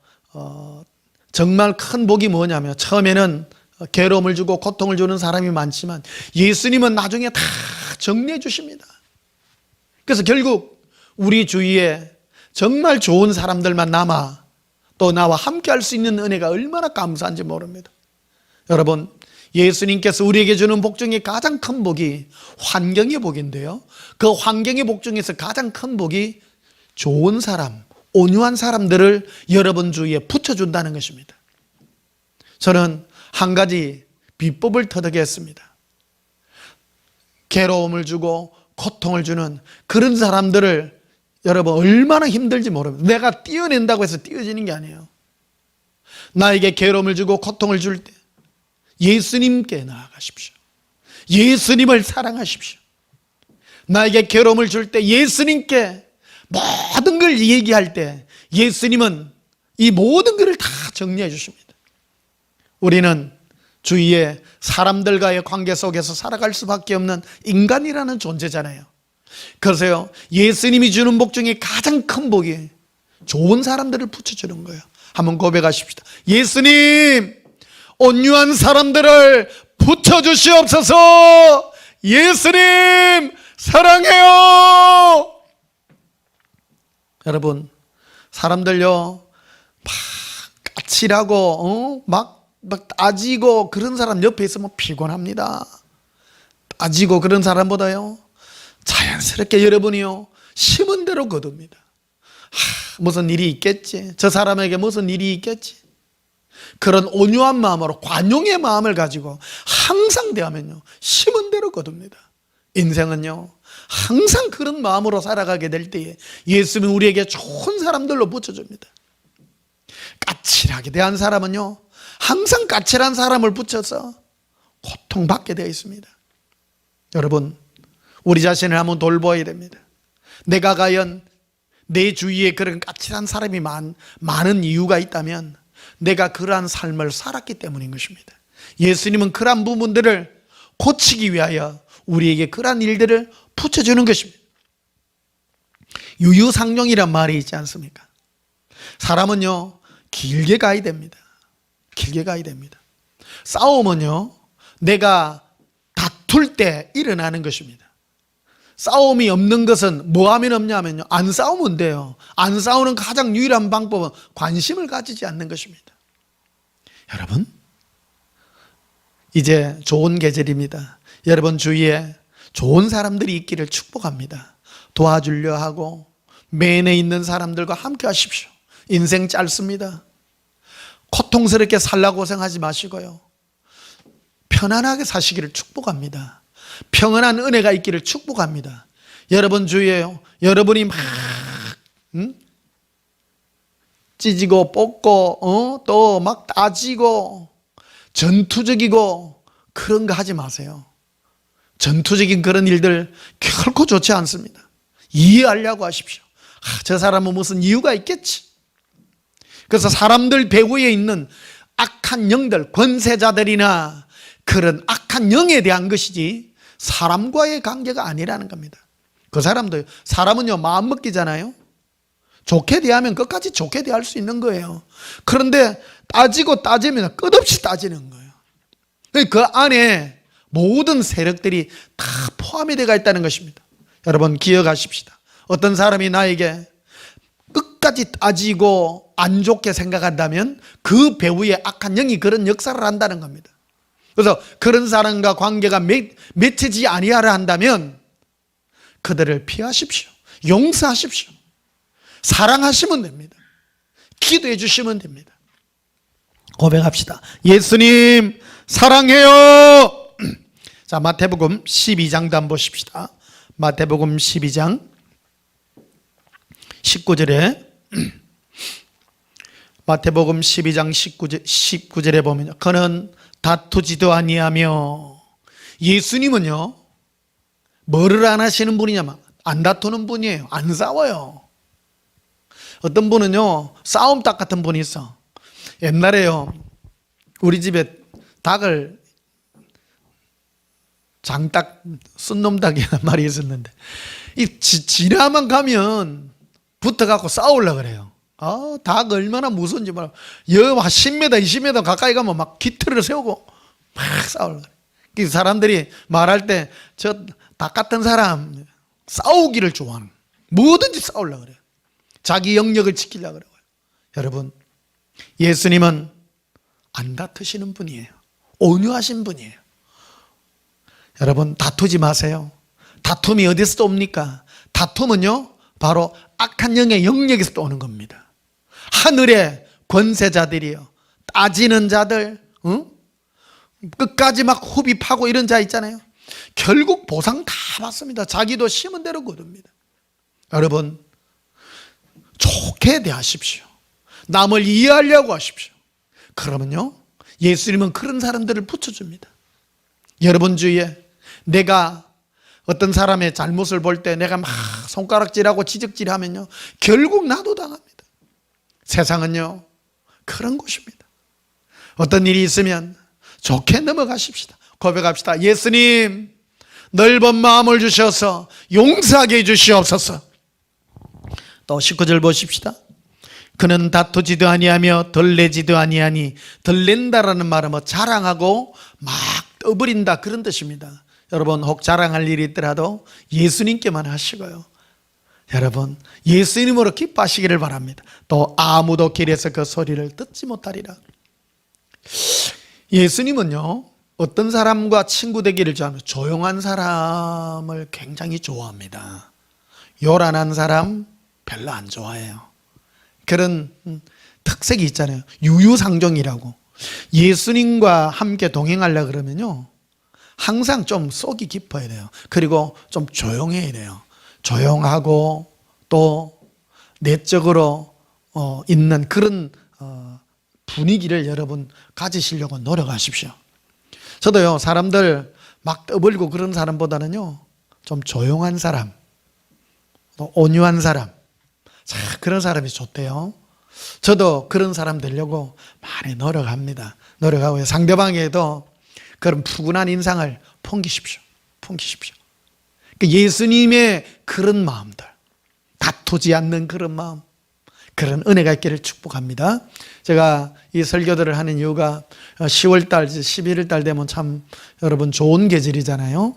정말 큰 복이 뭐냐면, 처음에는 괴로움을 주고 고통을 주는 사람이 많지만 예수님은 나중에 다 정리해 주십니다. 그래서 결국 우리 주위에 정말 좋은 사람들만 남아 또 나와 함께 할 수 있는 은혜가 얼마나 감사한지 모릅니다. 여러분, 예수님께서 우리에게 주는 복 중에 가장 큰 복이 환경의 복인데요, 그 환경의 복 중에서 가장 큰 복이 좋은 사람, 온유한 사람들을 여러분 주위에 붙여준다는 것입니다. 저는 한 가지 비법을 터득했습니다. 괴로움을 주고 고통을 주는 그런 사람들을 여러분 얼마나 힘들지 모릅니다. 내가 띄어낸다고 해서 띄어지는 게 아니에요. 나에게 괴로움을 주고 고통을 줄 때 예수님께 나아가십시오. 예수님을 사랑하십시오. 나에게 괴로움을 줄 때 예수님께 모든 걸 얘기할 때 예수님은 이 모든 것을 다 정리해 주십니다. 우리는 주위에 사람들과의 관계 속에서 살아갈 수밖에 없는 인간이라는 존재잖아요. 그래서요, 예수님이 주는 복 중에 가장 큰 복이 좋은 사람들을 붙여주는 거예요. 한번 고백하십시다. 예수님, 온유한 사람들을 붙여주시옵소서. 예수님 사랑해요. 여러분, 사람들요 막 까칠하고 막 따지고 그런 사람 옆에 있으면 피곤합니다. 따지고 그런 사람보다요 자연스럽게 여러분이요 심은 대로 거둡니다. 무슨 일이 있겠지, 저 사람에게 무슨 일이 있겠지, 그런 온유한 마음으로 관용의 마음을 가지고 항상 대하면요 심은 대로 거둡니다. 인생은요 항상 그런 마음으로 살아가게 될 때에 예수님은 우리에게 좋은 사람들로 붙여줍니다. 까칠하게 대한 사람은요, 항상 까칠한 사람을 붙여서 고통받게 되어 있습니다. 여러분, 우리 자신을 한번 돌보아야 됩니다. 내가 과연 내 주위에 그런 까칠한 사람이 많은 이유가 있다면 내가 그러한 삶을 살았기 때문인 것입니다. 예수님은 그러한 부분들을 고치기 위하여 우리에게 그러한 일들을 붙여주는 것입니다. 유유상종이란 말이 있지 않습니까? 사람은요, 길게 가야 됩니다. 길게 가야 됩니다. 싸움은요, 내가 다툴 때 일어나는 것입니다. 싸움이 없는 것은 뭐 하면 없냐면요, 안 싸우면 돼요. 안 싸우는 가장 유일한 방법은 관심을 가지지 않는 것입니다. 여러분, 이제 좋은 계절입니다. 여러분 주위에 좋은 사람들이 있기를 축복합니다. 도와주려 하고 매내 있는 사람들과 함께 하십시오. 인생 짧습니다. 고통스럽게 살라고 고생하지 마시고요, 편안하게 사시기를 축복합니다. 평안한 은혜가 있기를 축복합니다. 여러분 주위에요, 여러분이 막 찢고 뽑고 또 막 따지고 전투적이고 그런 거 하지 마세요. 전투적인 그런 일들 결코 좋지 않습니다. 이해하려고 하십시오. 저 사람은 무슨 이유가 있겠지. 그래서 사람들 배후에 있는 악한 영들, 권세자들이나 그런 악한 영에 대한 것이지 사람과의 관계가 아니라는 겁니다. 그 사람도, 사람은요, 마음 먹기잖아요. 좋게 대하면 끝까지 좋게 대할 수 있는 거예요. 그런데 따지고 따지면 끝없이 따지는 거예요. 그 안에 모든 세력들이 다 포함이 되어 있다는 것입니다. 여러분 기억하십시다. 어떤 사람이 나에게 끝까지 따지고 안 좋게 생각한다면 그 배후에 악한 영이 그런 역사를 한다는 겁니다. 그래서 그런 사람과 관계가 맺히지 아니하라 한다면 그들을 피하십시오. 용서하십시오. 사랑하시면 됩니다. 기도해 주시면 됩니다. 고백합시다. 예수님 사랑해요. 자, 마태복음 12장도 한번 보십시다. 마태복음 12장 19절에 마태복음 12장 19절에 보면요, 그는 다투지도 아니하며, 예수님은요 뭐를 안 하시는 분이냐면 안 다투는 분이에요. 안 싸워요. 어떤 분은요 싸움닭 같은 분이 있어. 옛날에요 우리 집에 닭을, 장닭, 순놈닭이라는 말이 있었는데, 이 지나만 가면 붙어갖고 싸우려고 그래요. 닭 얼마나 무서운지 몰라. 여 10m, 20m 가까이 가면 막 기틀을 세우고 막 싸우려고 그래요. 사람들이 말할 때 저 닭 같은 사람 싸우기를 좋아하는, 뭐든지 싸우려고 그래요. 자기 영역을 지키려고 그래요. 여러분, 예수님은 안 다투시는 분이에요. 온유하신 분이에요. 여러분 다투지 마세요. 다툼이 어디서 옵니까? 다툼은요 바로 악한 영의 영역에서 오는 겁니다. 하늘의 권세자들이요, 따지는 자들, 끝까지 막 후비파고 이런 자 있잖아요. 결국 보상 다 받습니다. 자기도 심은 대로 거둡니다. 여러분 좋게 대하십시오. 남을 이해하려고 하십시오. 그러면요 예수님은 그런 사람들을 붙여줍니다. 여러분 주위에 내가 어떤 사람의 잘못을 볼 때 내가 막 손가락질하고 지적질하면요 결국 나도 당합니다. 세상은요 그런 곳입니다. 어떤 일이 있으면 좋게 넘어가십시다. 고백합시다. 예수님 넓은 마음을 주셔서 용서하게 해주시옵소서. 또 19절 보십시다. 그는 다투지도 아니하며 덜내지도 아니하니, 덜낸다라는 말은 뭐 자랑하고 막 떠버린다 그런 뜻입니다. 여러분 혹 자랑할 일이 있더라도 예수님께만 하시고요, 여러분 예수님으로 기뻐하시기를 바랍니다. 또 아무도 길에서 그 소리를 듣지 못하리라. 예수님은요 어떤 사람과 친구 되기를 좋아하면 조용한 사람을 굉장히 좋아합니다. 요란한 사람 별로 안 좋아해요. 그런 특색이 있잖아요. 유유상종이라고. 예수님과 함께 동행하려고 그러면요 항상 좀 속이 깊어야 돼요. 그리고 좀 조용해야 돼요. 조용하고 또 내적으로 있는 그런 분위기를 여러분 가지시려고 노력하십시오. 저도요, 사람들 막 떠벌고 그런 사람보다는요, 좀 조용한 사람, 또 온유한 사람, 그런 사람이 좋대요. 저도 그런 사람 되려고 많이 노력합니다. 노력하고 상대방에도 그런 푸근한 인상을 풍기십시오. 예수님의 그런 마음들, 다투지 않는 그런 마음, 그런 은혜가 있기를 축복합니다. 제가 이 설교들을 하는 이유가 10월달, 11월달 되면 참 여러분 좋은 계절이잖아요.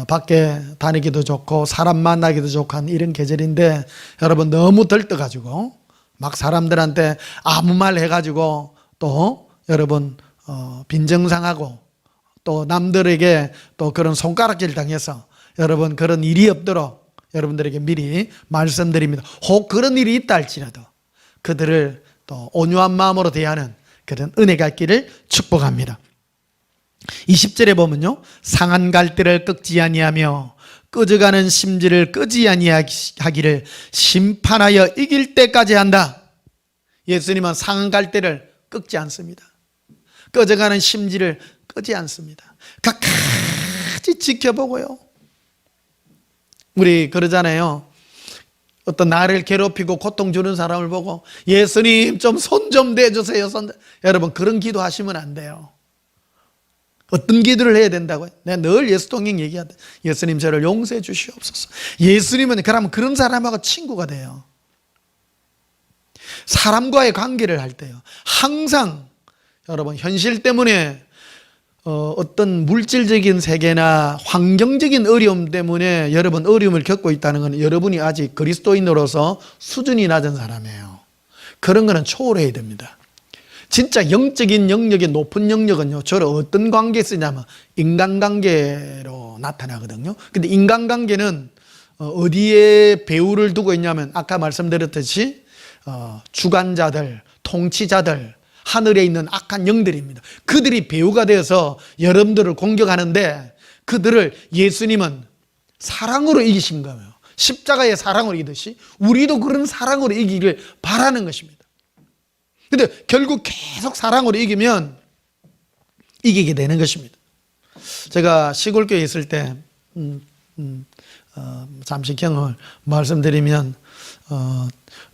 밖에 다니기도 좋고 사람 만나기도 좋고 한 이런 계절인데, 여러분 너무 들떠가지고 막 사람들한테 아무 말 해가지고 또 여러분 빈정상하고 또 남들에게 또 그런 손가락질 당해서 여러분 그런 일이 없도록 여러분들에게 미리 말씀드립니다. 혹 그런 일이 있다 할지라도 그들을 또 온유한 마음으로 대하는 그런 은혜가 있기를 축복합니다. 20절에 보면요, 상한 갈대를 꺾지 아니하며 꺼져가는 심지를 끄지 아니하기를 심판하여 이길 때까지 한다. 예수님은 상한 갈대를 꺾지 않습니다. 꺼져가는 심지를 끄지 않습니다. 끝까지 지켜보고요. 우리 그러잖아요. 어떤 나를 괴롭히고 고통 주는 사람을 보고 예수님 좀 손 좀 대주세요. 여러분 그런 기도 하시면 안 돼요. 어떤 기도를 해야 된다고요? 내가 늘 예수 동행 얘기하다. 예수님 저를 용서해 주시옵소서. 예수님은 그러면 그런 사람하고 친구가 돼요. 사람과의 관계를 할 때요, 항상 여러분 현실 때문에 어떤 물질적인 세계나 환경적인 어려움 때문에 여러분 어려움을 겪고 있다는 건 여러분이 아직 그리스도인으로서 수준이 낮은 사람이에요. 그런 거는 초월해야 됩니다. 진짜 영적인 영역의 높은 영역은요, 저를 어떤 관계에 쓰냐면 인간관계로 나타나거든요. 근데 인간관계는 어디에 배후를 두고 있냐면 아까 말씀드렸듯이 주관자들, 통치자들, 하늘에 있는 악한 영들입니다. 그들이 배후가 되어서 여러분들을 공격하는데 그들을 예수님은 사랑으로 이기신 거예요. 십자가의 사랑으로 이기듯이 우리도 그런 사랑으로 이기기를 바라는 것입니다. 근데 결국 계속 사랑으로 이기면 이기게 되는 것입니다. 제가 시골교회에 있을 때 잠시 경험을 말씀드리면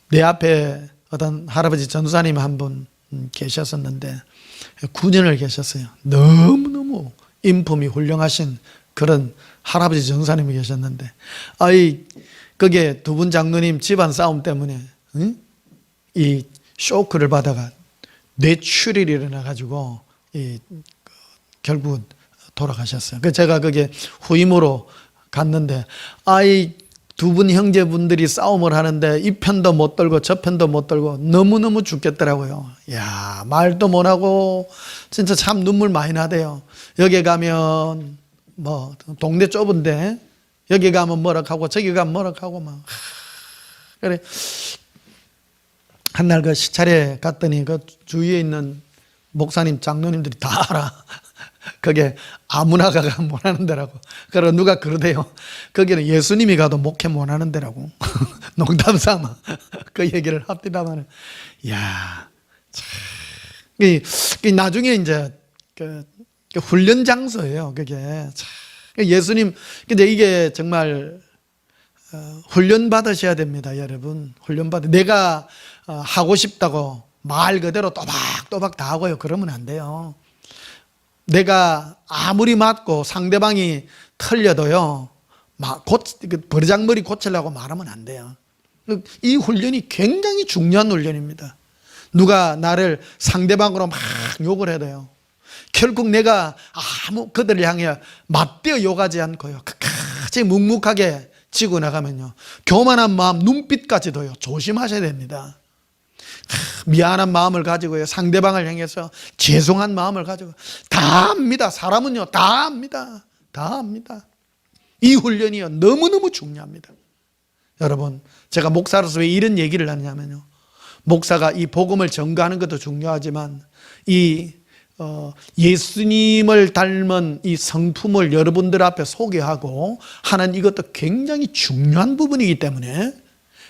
내 앞에 어떤 할아버지 전도사님 한 분 계셨었는데 9년을 계셨어요. 너무너무 인품이 훌륭하신 그런 할아버지 전도사님이 계셨는데, 그게 두 분 장로님 집안 싸움 때문에 이 쇼크를 받아가 뇌출혈이 일어나가지고 결국 돌아가셨어요. 그래서 제가 그게 후임으로 갔는데 두 분 형제분들이 싸움을 하는데 이 편도 못 들고 저 편도 못 들고 너무너무 죽겠더라고요. 야, 말도 못하고 진짜 참 눈물 많이 나대요. 여기 가면 뭐 동네 좁은데 여기 가면 뭐라 하고 저기 가면 뭐라 하고 막. 그래 한날 그 시찰에 갔더니 그 주위에 있는 목사님 장로님들이 다 알아. 그게 아무나 가가 못하는 데라고. 그러고 누가 그러대요. 거기는 예수님이 가도 목회 못하는 데라고. 농담 삼아 그 얘기를 합디다마는, 야, 참, 나중에 이제 그 훈련 장소예요. 그게 참, 예수님, 근데 이게 정말 훈련 받으셔야 됩니다, 여러분. 훈련 받아. 내가 하고 싶다고 말 그대로 또박또박 다 하고요. 그러면 안 돼요. 내가 아무리 맞고 상대방이 틀려도요, 버르장머리 고치려고 말하면 안 돼요. 이 훈련이 굉장히 중요한 훈련입니다. 누가 나를 상대방으로 막 욕을 해도요, 결국 내가 그들을 향해 맞대어 욕하지 않고요, 끝까지 묵묵하게 지고 나가면요, 교만한 마음, 눈빛까지도요, 조심하셔야 됩니다. 미안한 마음을 가지고요, 상대방을 향해서 죄송한 마음을 가지고 다 합니다. 사람은요 다 합니다. 다 합니다. 이 훈련이요 너무너무 중요합니다. 여러분, 제가 목사로서 왜 이런 얘기를 하냐면요, 목사가 이 복음을 전가하는 것도 중요하지만 이 예수님을 닮은 이 성품을 여러분들 앞에 소개하고 하는 이것도 굉장히 중요한 부분이기 때문에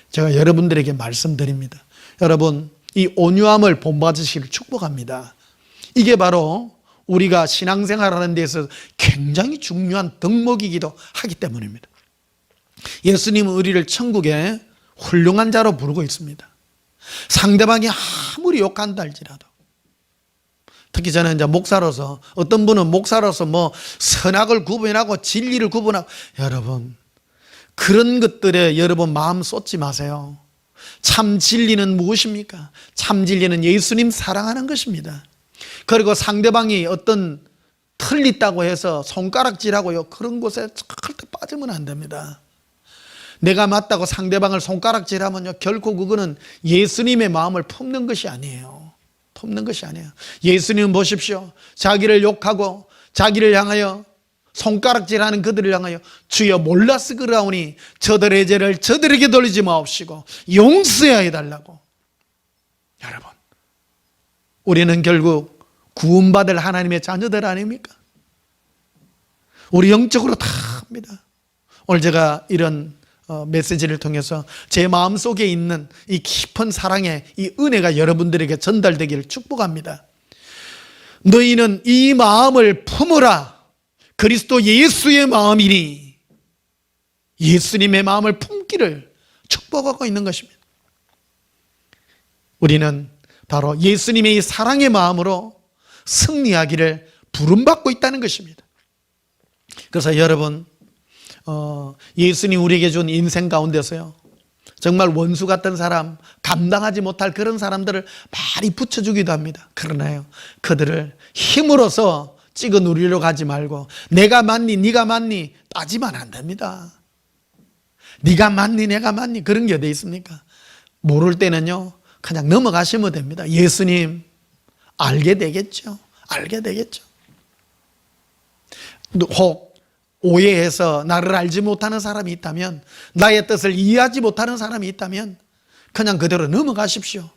제가 여러분들에게 말씀드립니다. 여러분, 이 온유함을 본받으시기를 축복합니다. 이게 바로 우리가 신앙생활하는 데서 굉장히 중요한 덕목이기도 하기 때문입니다. 예수님은 우리를 천국에 훌륭한 자로 부르고 있습니다. 상대방이 아무리 욕한다 할지라도, 특히 저는 이제 목사로서, 어떤 분은 목사로서 뭐 선악을 구분하고 진리를 구분하고, 여러분 그런 것들에 여러분 마음 쏟지 마세요. 참 진리는 무엇입니까? 참 진리는 예수님 사랑하는 것입니다. 그리고 상대방이 어떤 틀리다고 해서 손가락질하고요, 그런 곳에 절대 빠지면 안 됩니다. 내가 맞다고 상대방을 손가락질하면요, 결코 그거는 예수님의 마음을 품는 것이 아니에요. 품는 것이 아니에요. 예수님은 보십시오. 자기를 욕하고 자기를 향하여 손가락질하는 그들을 향하여 주여 몰라서 그러하오니 저들의 죄를 저들에게 돌리지 마옵시고 용서해 달라고. 여러분, 우리는 결국 구원받을 하나님의 자녀들 아닙니까? 우리 영적으로 다 합니다. 오늘 제가 이런 메시지를 통해서 제 마음속에 있는 이 깊은 사랑의 이 은혜가 여러분들에게 전달되기를 축복합니다. 너희는 이 마음을 품으라. 그리스도 예수의 마음이니 예수님의 마음을 품기를 축복하고 있는 것입니다. 우리는 바로 예수님의 이 사랑의 마음으로 승리하기를 부름받고 있다는 것입니다. 그래서 여러분, 예수님 우리에게 준 인생 가운데서요, 정말 원수 같은 사람, 감당하지 못할 그런 사람들을 많이 붙여주기도 합니다. 그러나요, 그들을 힘으로써 찍어 누리려 가지 말고 내가 맞니 네가 맞니 따지면 안 됩니다. 네가 맞니 내가 맞니 그런 게 어디 있습니까? 모를 때는요 그냥 넘어가시면 됩니다. 예수님 알게 되겠죠. 알게 되겠죠. 혹 오해해서 나를 알지 못하는 사람이 있다면, 나의 뜻을 이해하지 못하는 사람이 있다면 그냥 그대로 넘어가십시오.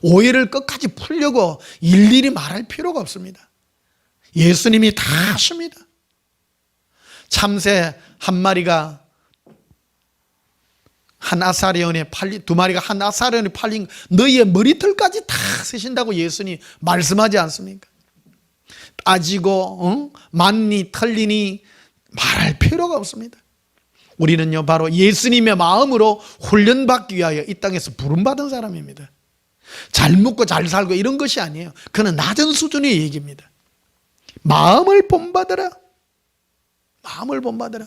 오해를 끝까지 풀려고 일일이 말할 필요가 없습니다. 예수님이 다 하십니다. 참새 한 마리가 한 아사리온에 팔린, 두 마리가 한 아사리온에 팔린 너희의 머리털까지 다 쓰신다고 예수님 말씀하지 않습니까? 따지고 맞니 틀리니 말할 필요가 없습니다. 우리는요 바로 예수님의 마음으로 훈련받기 위하여 이 땅에서 부름받은 사람입니다. 잘 먹고 잘 살고 이런 것이 아니에요. 그는 낮은 수준의 얘기입니다. 마음을 본받으라. 마음을 본받으라.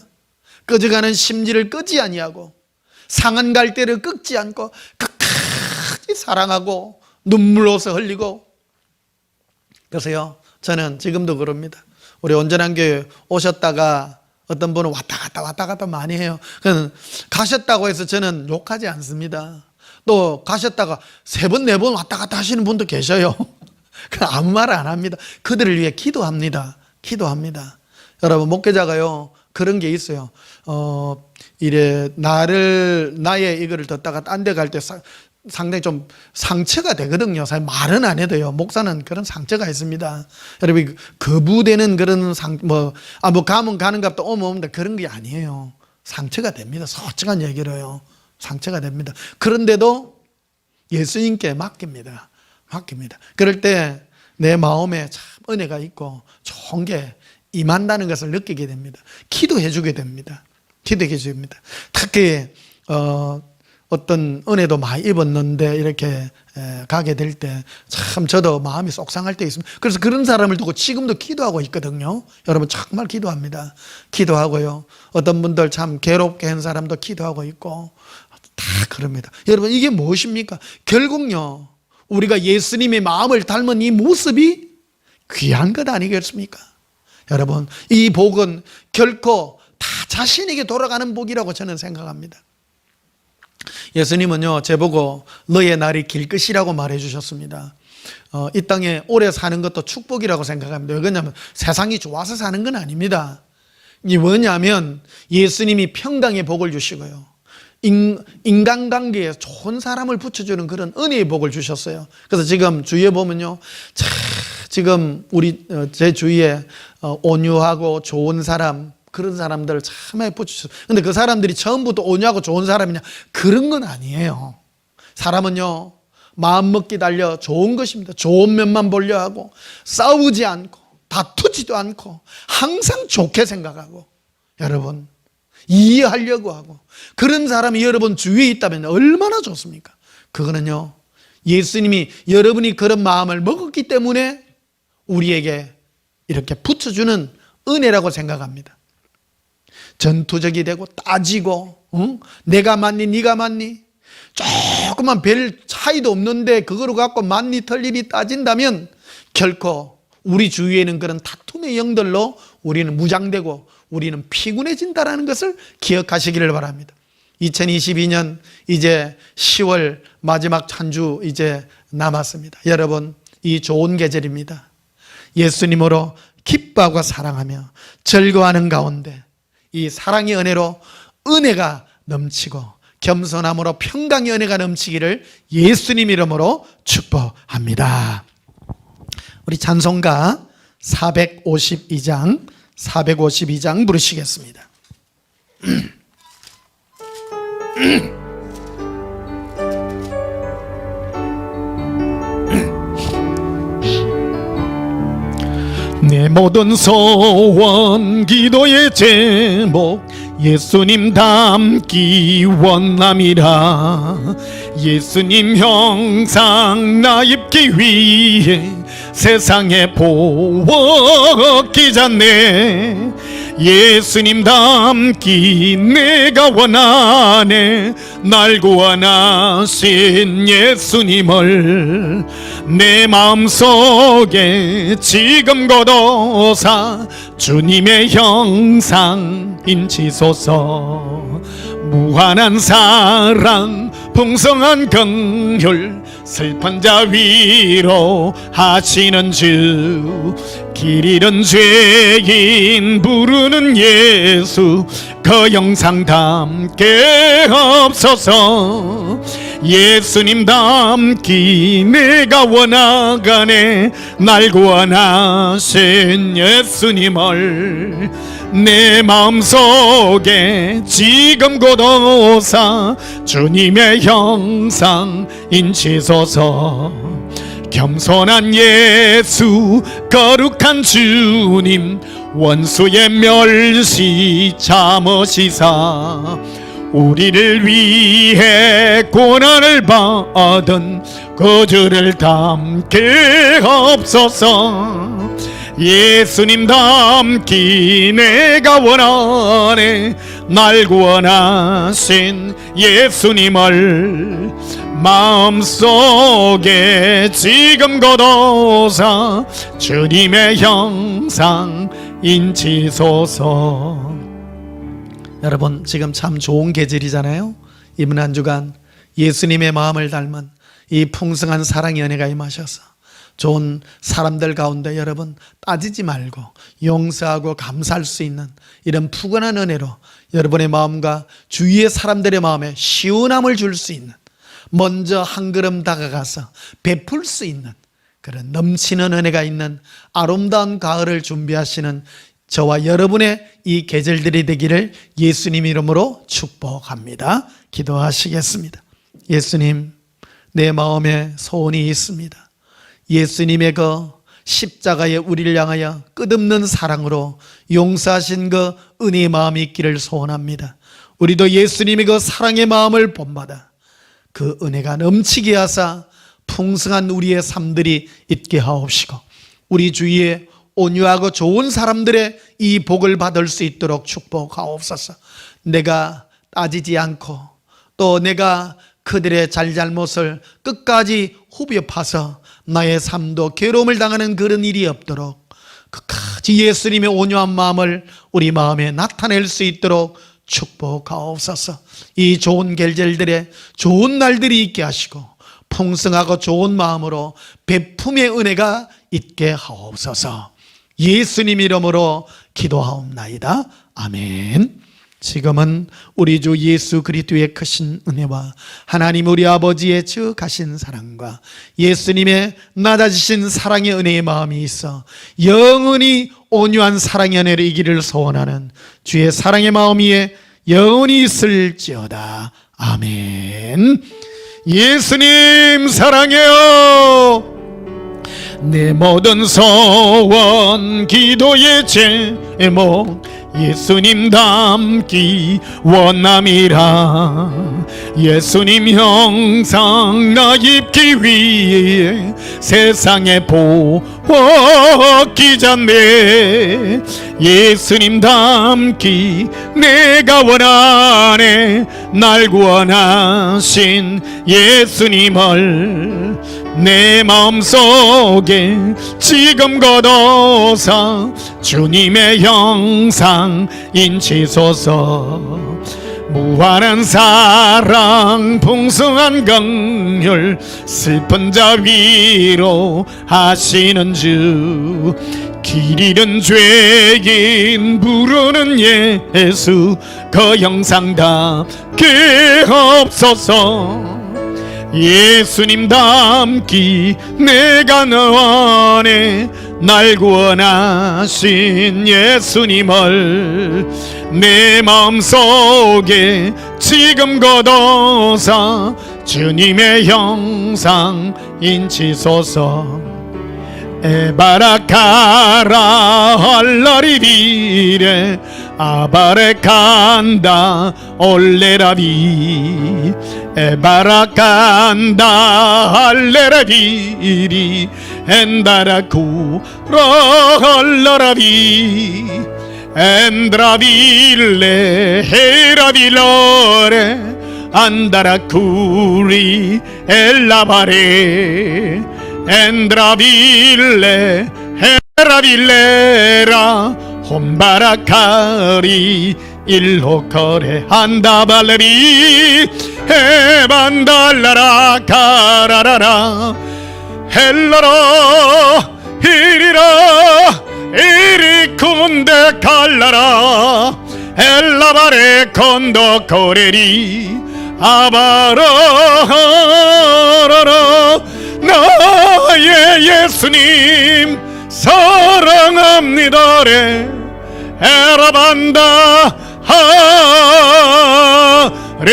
꺼져가는 심지를 끄지 아니하고 상한 갈대를 꺾지 않고 끝까지 사랑하고 눈물로서 흘리고. 그래서요 저는 지금도 그럽니다. 우리 온전한 교회 오셨다가 어떤 분은 왔다 갔다 많이 해요. 그래서 가셨다고 해서 저는 욕하지 않습니다. 또 가셨다가 3번 4번 왔다 갔다 하시는 분도 계셔요. 아무 말 안 합니다. 그들을 위해 기도합니다. 기도합니다. 여러분, 목회자가요 그런 게 있어요. 이래 나의 이거를 듣다가 딴 데 갈 때 상당히 좀 상처가 되거든요. 사실 말은 안 해도요. 목사는 그런 상처가 있습니다. 여러분, 거부되는 그런 가면 가는 값도 오면 옵니다. 그런 게 아니에요. 상처가 됩니다. 솔직한 얘기로요. 상처가 됩니다. 그런데도 예수님께 맡깁니다. 맡깁니다. 그럴 때 내 마음에 참 은혜가 있고 좋은 게 임한다는 것을 느끼게 됩니다. 기도해 주게 됩니다. 기도해 줍니다. 특히 어떤 은혜도 많이 입었는데 이렇게 가게 될 때 참 저도 마음이 속상할 때 있습니다. 그래서 그런 사람을 두고 지금도 기도하고 있거든요. 여러분 정말 기도합니다. 기도하고요. 어떤 분들 참 괴롭게 한 사람도 기도하고 있고 다 그럽니다. 여러분, 이게 무엇입니까? 결국요 우리가 예수님의 마음을 닮은 이 모습이 귀한 것 아니겠습니까? 여러분, 이 복은 결코 다 자신에게 돌아가는 복이라고 저는 생각합니다. 예수님은요 저보고 너의 날이 길 것이라고 말해 주셨습니다. 이 땅에 오래 사는 것도 축복이라고 생각합니다. 왜냐하면 세상이 좋아서 사는 건 아닙니다. 이게 뭐냐면 예수님이 평강의 복을 주시고요, 인간관계에 좋은 사람을 붙여주는 그런 은혜의 복을 주셨어요. 그래서 지금 주위에 보면요, 지금 제 주위에 온유하고 좋은 사람, 그런 사람들을 참 많이 붙여주셨어요. 근데 그 사람들이 처음부터 온유하고 좋은 사람이냐? 그런 건 아니에요. 사람은요 마음먹기 달려 좋은 것입니다. 좋은 면만 보려 하고 싸우지 않고 다투지도 않고 항상 좋게 생각하고 여러분 이해하려고 하고 그런 사람이 여러분 주위에 있다면 얼마나 좋습니까? 그거는요 예수님이 여러분이 그런 마음을 먹었기 때문에 우리에게 이렇게 붙여주는 은혜라고 생각합니다. 전투적이 되고 따지고 내가 맞니 네가 맞니 조금만 별 차이도 없는데 그거로 갖고 맞니 틀리니 따진다면 결코 우리 주위에는 그런 다툼의 영들로 우리는 무장되고 우리는 피곤해진다는 것을 기억하시기를 바랍니다. 2022년 이제 10월 마지막 한 주 이제 남았습니다. 여러분 이 좋은 계절입니다. 예수님으로 기뻐하고 사랑하며 즐거워하는 가운데 이 사랑의 은혜로 은혜가 넘치고 겸손함으로 평강의 은혜가 넘치기를 예수님 이름으로 축복합니다. 우리 찬송가 452장 부르시겠습니다. 내 모든 소원 기도의 제목 예수님 닮기 원함이라. 예수님 형상 나 입기 위해 세상에 보었기 전에 예수님 닮기 내가 원하네. 날 구원하신 예수님을 내 마음속에 지금 거둬사 주님의 형상 인치소서. 무한한 사랑 풍성한 긍휼 슬픈 자 위로 하시는 주. 길 잃은 죄인 부르는 예수 그 영상 담게 없소서. 예수님 닮기 내가 원하가네. 날 구원하신 예수님을 내 마음속에 지금 고도사 주님의 형상 인치소서. 겸손한 예수 거룩한 주님 원수의 멸시 참으시사 우리를 위해 고난을 받은 그 주를 닮게 없소서. 예수님 닮기 내가 원하네. 날 구원하신 예수님을 마음속에 지금 거둬사 주님의 형상 인치소서. 여러분 지금 참 좋은 계절이잖아요. 이번 한 주간 예수님의 마음을 닮은 이 풍성한 사랑의 은혜가 임하셔서 좋은 사람들 가운데 여러분 따지지 말고 용서하고 감사할 수 있는 이런 푸근한 은혜로 여러분의 마음과 주위의 사람들의 마음에 시원함을 줄 수 있는, 먼저 한 걸음 다가가서 베풀 수 있는 그런 넘치는 은혜가 있는 아름다운 가을을 준비하시는 저와 여러분의 이 계절들이 되기를 예수님 이름으로 축복합니다. 기도하시겠습니다. 예수님, 내 마음에 소원이 있습니다. 예수님의 그 십자가에 우리를 향하여 끝없는 사랑으로 용서하신 그 은혜의 마음이 있기를 소원합니다. 우리도 예수님의 그 사랑의 마음을 본받아 그 은혜가 넘치게 하사 풍성한 우리의 삶들이 있게 하옵시고 우리 주위에 온유하고 좋은 사람들의 이 복을 받을 수 있도록 축복하옵소서. 내가 따지지 않고 또 내가 그들의 잘잘못을 끝까지 후벼 파서 나의 삶도 괴로움을 당하는 그런 일이 없도록 끝까지 예수님의 온유한 마음을 우리 마음에 나타낼 수 있도록 축복하옵소서. 이 좋은 계절들에 좋은 날들이 있게 하시고 풍성하고 좋은 마음으로 베품의 은혜가 있게 하옵소서. 예수님 이름으로 기도하옵나이다. 아멘. 지금은 우리 주 예수 그리스도의 크신 은혜와 하나님 우리 아버지의 지극하신 사랑과 예수님의 낮아지신 사랑의 은혜의 마음이 있어 영원히 온유한 사랑의 은혜를 이기를 소원하는 주의 사랑의 마음 위에 영원히 있을지어다. 아멘. 예수님 사랑해요. 내 모든 소원 기도의 제목 예수님 닮기 원함이라. 예수님 형상 나 입기 위해 세상에 보호기 전에 예수님 닮기 내가 원하네. 날 구원하신 예수님을 내 마음속에 지금 걷어서 주님의 형상 인치소서. 무한한 사랑 풍성한 긍휼 슬픈 자 위로 하시는 주. 길 잃은 죄인 부르는 예수 그 형상답게 없소서. 예수님 닮기 내가 원해. 날 구원하신 예수님을 내 마음속에 지금 걷어서 주님의 형상 인치소서. 에바라카라 할라리비레 아바레칸다 올레라비. 에바라칸다 할레라비리 엔다라쿠라 할라라비. 엔드라빌레 헤라빌로레 안다라쿠리 엘라바레. 엔드라빌레 헤라빌레라 홈바라카리 일호커레 한다발레리 헤반달라라 카라라라 헬라라 이리라 이리쿤데 칼라라 엘라바레 콘도 코레리 아바라라라. 나의 예수님 사랑합니다래 에라반다 하레.